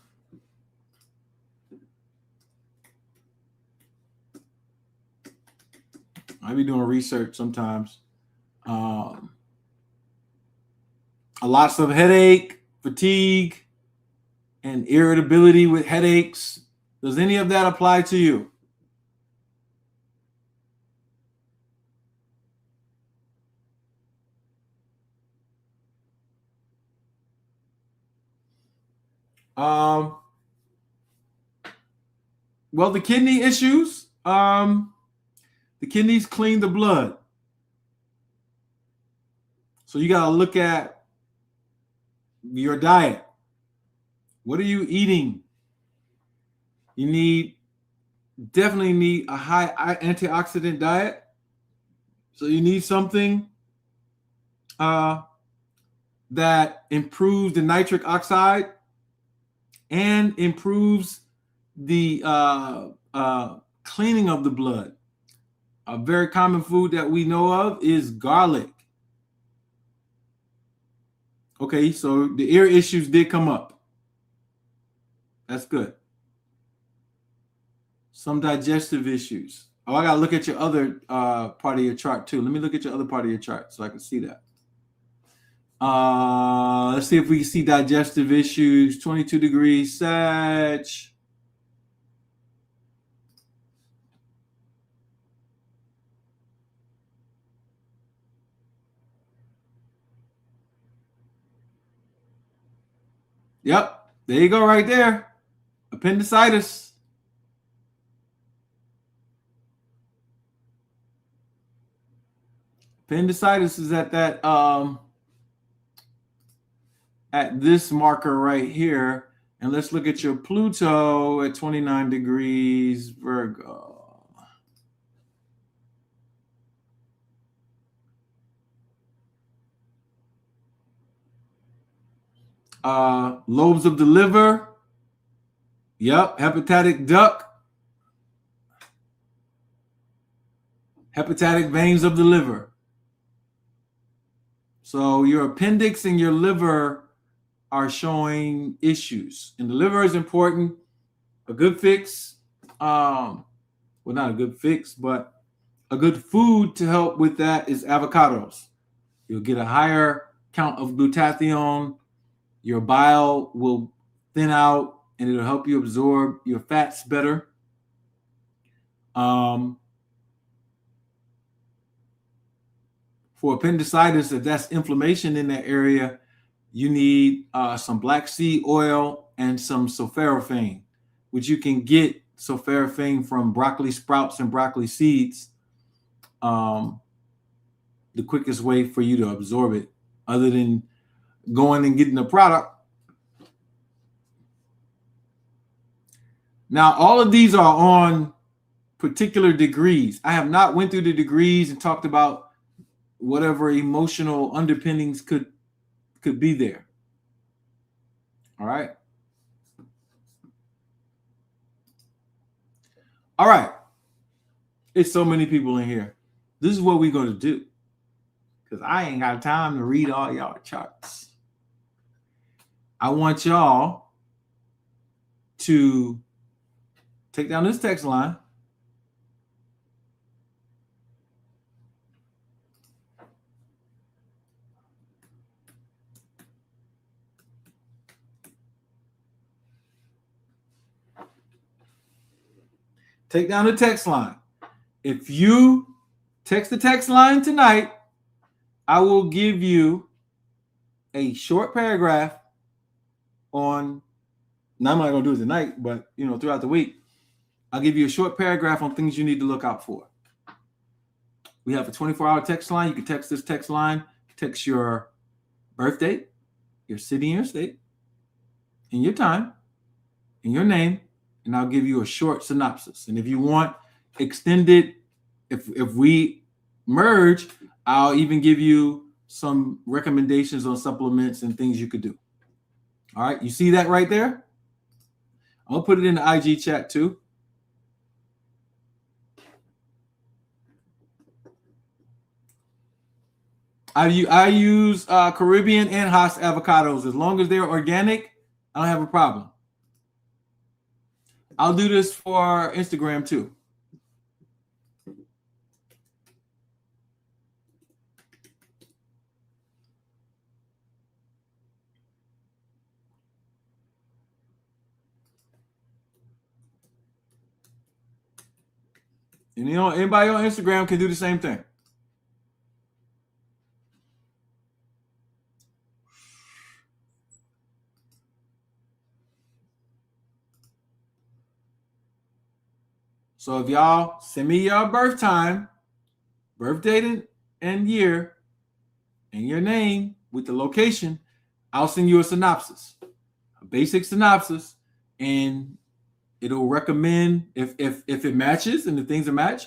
S1: I be doing research sometimes. lots of headache, fatigue, and irritability with headaches. Does any of that apply to you? Well, the kidney issues, the kidneys clean the blood. So you got to look at your diet. What are you eating? You definitely need a high antioxidant diet. So you need something that improves the nitric oxide and improves the cleaning of the blood. A very common food that we know of is garlic. Okay, so the ear issues did come up. That's good. Some digestive issues. Oh, I got to look at your other part of your chart too. Let me look at your other part of your chart so I can see that. Let's see if we can see digestive issues. 22 degrees Sag. Yep, there you go right there. Appendicitis. Appendicitis is at that at this marker right here. And let's look at your Pluto at 29 degrees Virgo. Lobes of the liver. Yep, hepatic duct. Hepatic veins of the liver. So your appendix and your liver are showing issues. And the liver is important. A good fix, well, not a good fix, but a good food to help with that is avocados. You'll get a higher count of glutathione. Your bile will thin out, and it'll help you absorb your fats better. For appendicitis, if that's inflammation in that area, you need some black seed oil and some sulforaphane, which you can get sulforaphane from broccoli sprouts and broccoli seeds. The quickest way for you to absorb it, other than going and getting the product. Now, all of these are on particular degrees. I have not went through the degrees and talked about whatever emotional underpinnings could be there. All right. All right. It's so many people in here. This is what we're going to do, because I ain't got time to read all y'all charts. I want y'all to take down this text line. Take down the text line. If you text the text line tonight, I will give you a short paragraph on, now I'm not going to do it tonight, but throughout the week, I'll give you a short paragraph on things you need to look out for. We have a 24-hour text line. You can text this text line, text your birth date, your city and your state, and your time, and your name, and I'll give you a short synopsis. And if you want extended, if we merge, I'll even give you some recommendations on supplements and things you could do. All right, you see that right there? I'll put it in the IG chat too. I use Caribbean and Haas avocados. As long as they're organic, I don't have a problem. I'll do this for Instagram too. And anybody on Instagram can do the same thing. So if y'all send me your birth time, birth date and year, and your name with the location, I'll send you a synopsis, a basic synopsis, and it'll recommend if it matches and the things that match.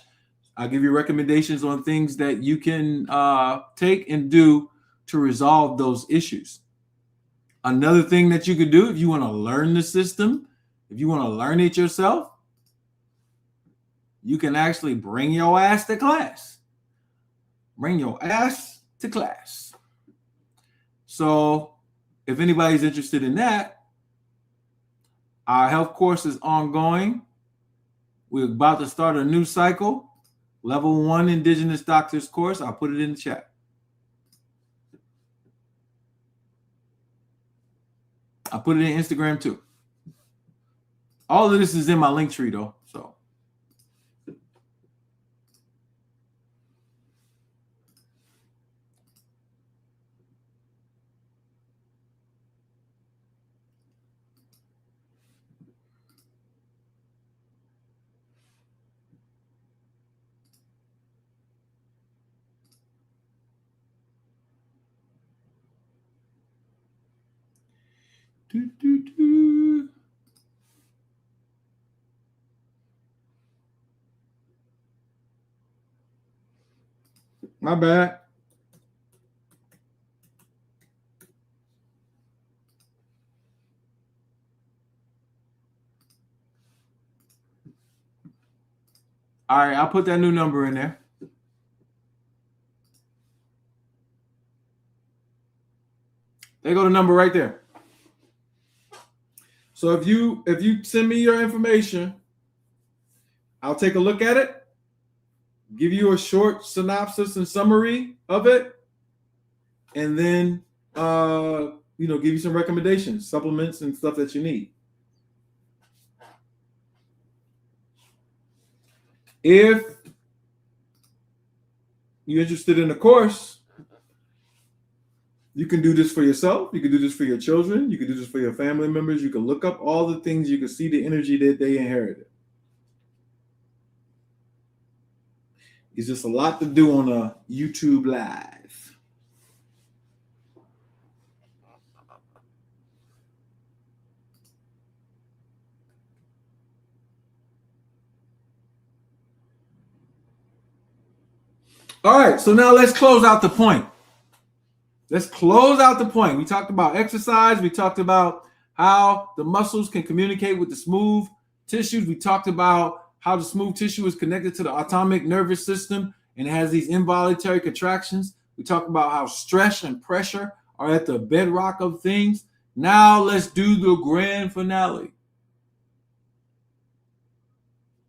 S1: I'll give you recommendations on things that you can take and do to resolve those issues. Another thing that you could do if you want to learn the system, if you want to learn it yourself, you can actually bring your ass to class. Bring your ass to class. So if anybody's interested in that, our health course is ongoing. We're about to start a new cycle, level 1 Indigenous Doctors course. I'll put it in the chat. I'll put it in Instagram too. All of this is in my link tree though. So my bad. All right, I'll put that new number in there. There go the number right there. So if you send me your information, I'll take a look at it, give you a short synopsis and summary of it, and then give you some recommendations, supplements, and stuff that you need. If you're interested in the course, you can do this for yourself. You can do this for your children. You can do this for your family members. You can look up all the things. You can see the energy that they inherited. It's just a lot to do on a YouTube Live. All right, so now let's close out the point. Let's close out the point. We talked about exercise. We talked about how the muscles can communicate with the smooth tissues. We talked about how the smooth tissue is connected to the autonomic nervous system and it has these involuntary contractions. We talked about how stress and pressure are at the bedrock of things. Now let's do the grand finale.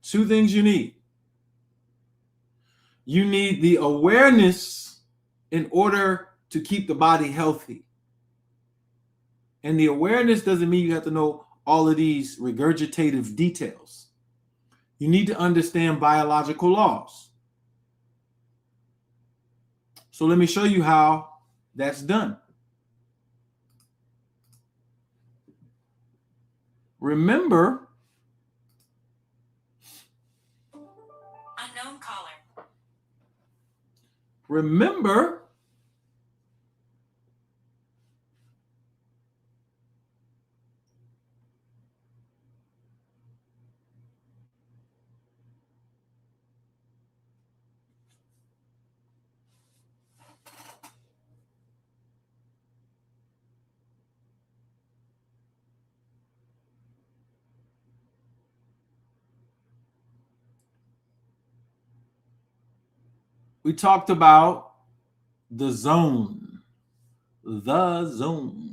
S1: 2 things you need. You need the awareness in order to keep the body healthy. And the awareness doesn't mean you have to know all of these regurgitative details. You need to understand biological laws. So let me show you how that's done. Remember,
S2: unknown caller.
S1: Remember we talked about the zone. The zone.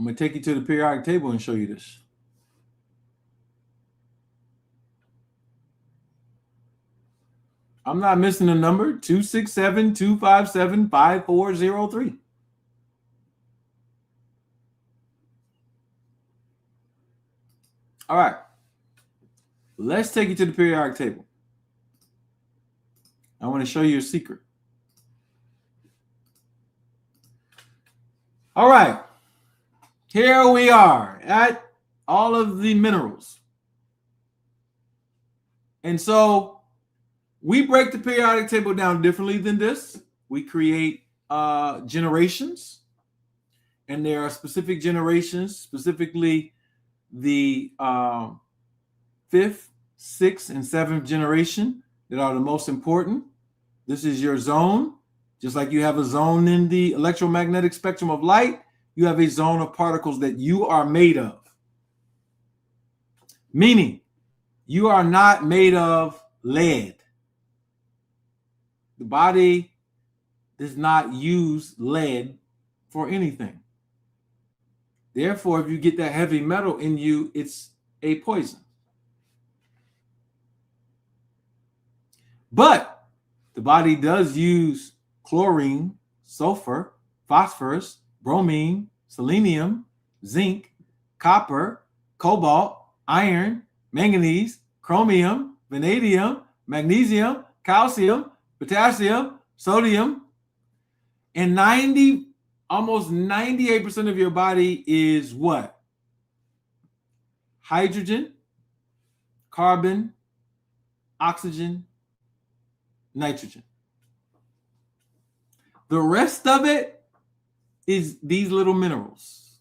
S1: I'm going to take you to the periodic table and show you this. I'm not missing a number, 267-257-5403. All right. Let's take you to the periodic table. I want to show you a secret. All right. Here we are at all of the minerals. And so we break the periodic table down differently than this. We create generations. And there are specific generations, specifically the 5th, 6th, and 7th generation that are the most important. This is your zone. Just like you have a zone in the electromagnetic spectrum of light, you have a zone of particles that you are made of. Meaning, you are not made of lead. The body does not use lead for anything. Therefore, if you get that heavy metal in you, it's a poison. But the body does use chlorine, sulfur, phosphorus, bromine, selenium, zinc, copper, cobalt, iron, manganese, chromium, vanadium, magnesium, calcium, potassium, sodium, and almost 98% of your body is what? Hydrogen, carbon, oxygen, nitrogen. The rest of it is these little minerals.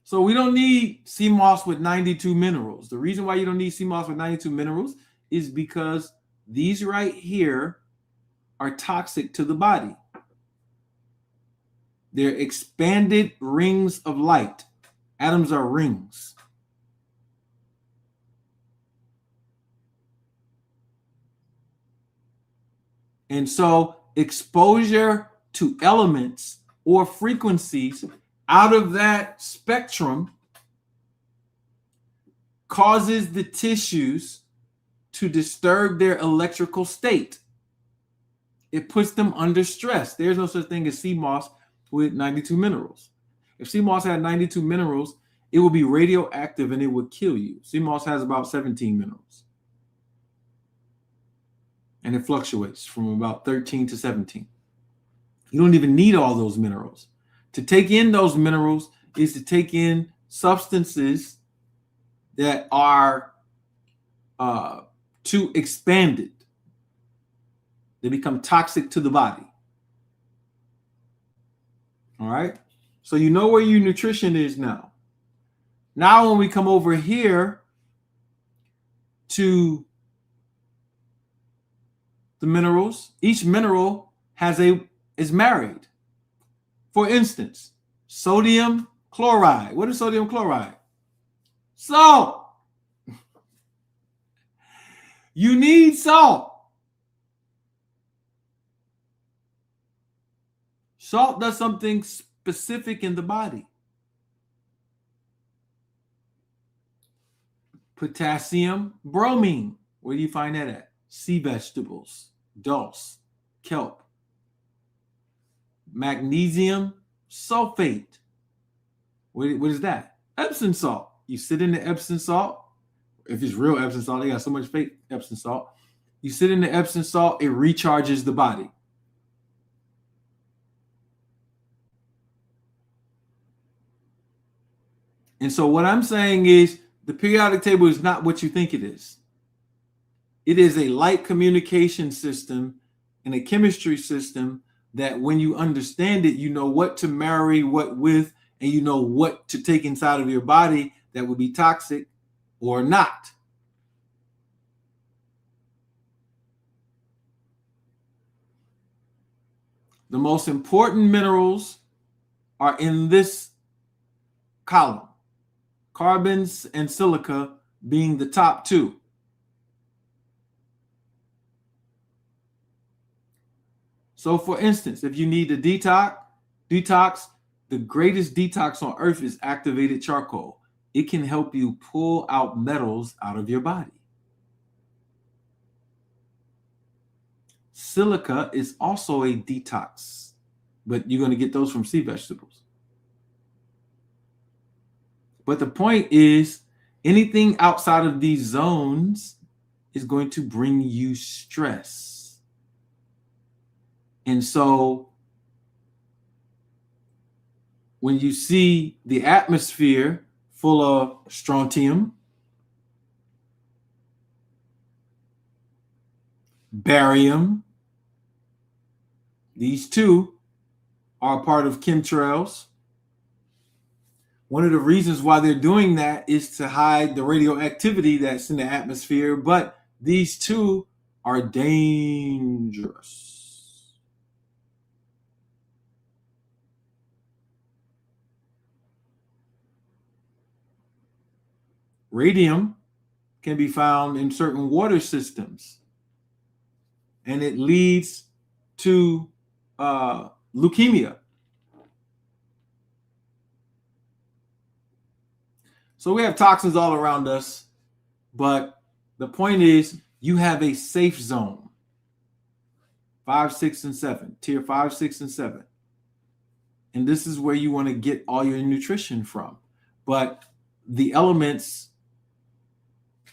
S1: So we don't need sea moss with 92 minerals. The reason why you don't need sea moss with 92 minerals is because these right here are toxic to the body. They're expanded rings of light. Atoms are rings. And so exposure to elements or frequencies out of that spectrum causes the tissues to disturb their electrical state. It puts them under stress. There's no such thing as sea moss with 92 minerals. If sea moss had 92 minerals, it would be radioactive and it would kill you. Sea moss has about 17 minerals. And it fluctuates from about 13 to 17. You don't even need all those minerals. To take in those minerals is to take in substances that are too expanded. They become toxic to the body. All right. So you know where your nutrition is now. Now, when we come over here to the minerals, each mineral is married. For instance, sodium chloride. What is sodium chloride? Salt. You need salt. Salt does something specific in the body. Potassium bromine. Where do you find that at? Sea vegetables, dulse, kelp. Magnesium sulfate. What is that? Epsom salt. You sit in the Epsom salt. If it's real Epsom salt, they got so much fake Epsom salt. You sit in the Epsom salt, it recharges the body. And so what I'm saying is the periodic table is not what you think it is. It is a light communication system and a chemistry system that when you understand it, you know what to marry what with, and you know what to take inside of your body that would be toxic or not. The most important minerals are in this column. Carbons and silica being the top two. So for instance, if you need to detox, the greatest detox on earth is activated charcoal. It can help you pull out metals out of your body. Silica is also a detox, but you're going to get those from sea vegetables. But the point is, anything outside of these zones is going to bring you stress. And so when you see the atmosphere full of strontium, barium, these two are part of chemtrails. One of the reasons why they're doing that is to hide the radioactivity that's in the atmosphere, but these two are dangerous. Radium can be found in certain water systems, and it leads to leukemia. So we have toxins all around us, but the point is you have a safe zone. 5, 6, and 7, tier 5, 6, and 7. And this is where you want to get all your nutrition from. But the elements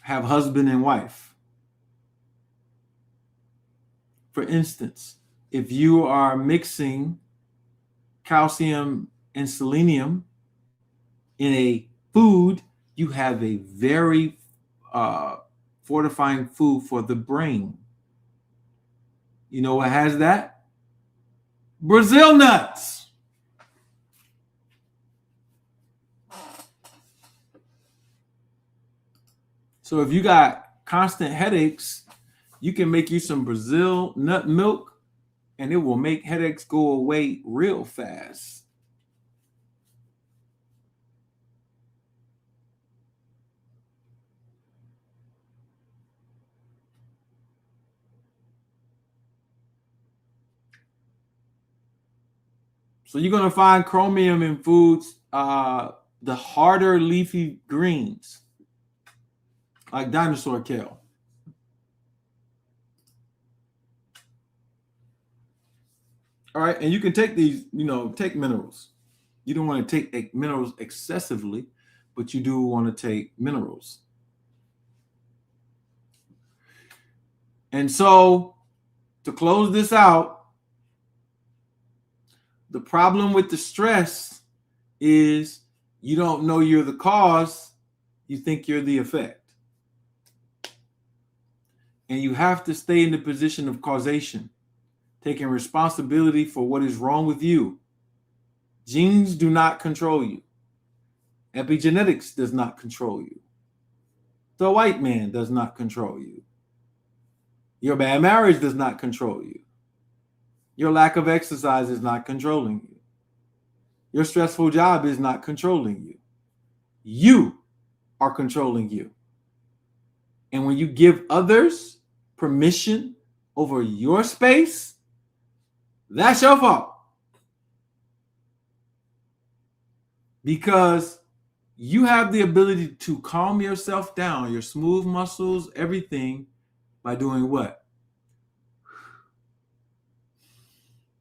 S1: have husband and wife. For instance, if you are mixing calcium and selenium in a food, you have a very fortifying food for the brain. You know what has that? Brazil nuts. So if you got constant headaches, you can make you some Brazil nut milk, and it will make headaches go away real fast. So you're going to find chromium in foods, the harder leafy greens, like dinosaur kale. All right, and you can take these, take minerals. You don't want to take minerals excessively, but you do want to take minerals. And so to close this out, the problem with the stress is you don't know you're the cause, you think you're the effect. And you have to stay in the position of causation, taking responsibility for what is wrong with you. Genes do not control you. Epigenetics does not control you. The white man does not control you. Your bad marriage does not control you. Your lack of exercise is not controlling you. Your stressful job is not controlling you. You are controlling you. And when you give others permission over your space, that's your fault. Because you have the ability to calm yourself down, your smooth muscles, everything, by doing what?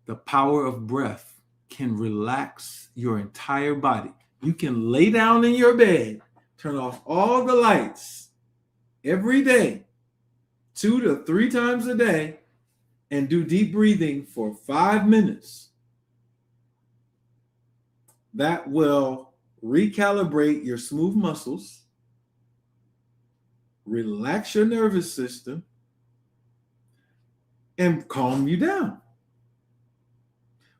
S1: The power of breath can relax your entire body. You can lay down in your bed, turn off all the lights every day, 2 to 3 times a day, and do deep breathing for 5 minutes. That will recalibrate your smooth muscles, relax your nervous system, and calm you down.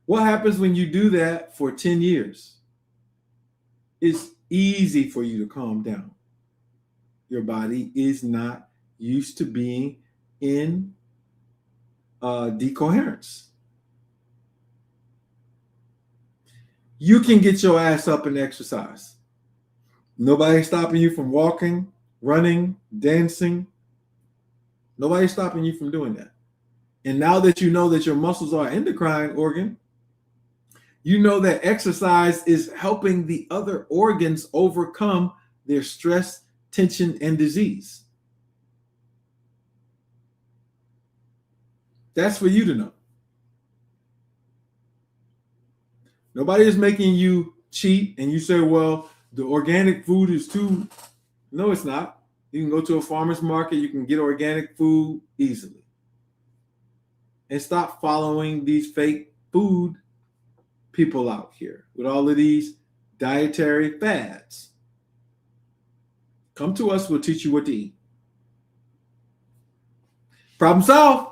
S1: What happens when you do that for 10 years? It's easy for you to calm down. Your body is not used to being in decoherence. You can get your ass up and exercise. Nobody's stopping you from walking, running, dancing. Nobody's stopping you from doing that. And now that you know that your muscles are an endocrine organ, you know that exercise is helping the other organs overcome their stress, tension, and disease. That's for you to know. Nobody is making you cheat and you say, well, the organic food is too. No, it's not. You can go to a farmer's market, you can get organic food easily. And stop following these fake food people out here with all of these dietary fads. Come to us, we'll teach you what to eat. Problem solved.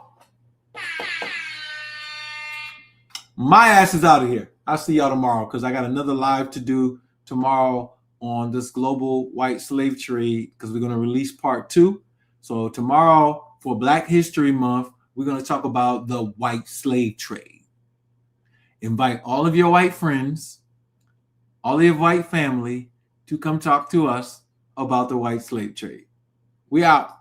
S1: My ass is out of here. I'll see y'all tomorrow because I got another live to do tomorrow on this global white slave trade because we're going to release part 2. So tomorrow for Black History Month, we're going to talk about the white slave trade. Invite all of your white friends, all of your white family to come talk to us about the white slave trade. We out.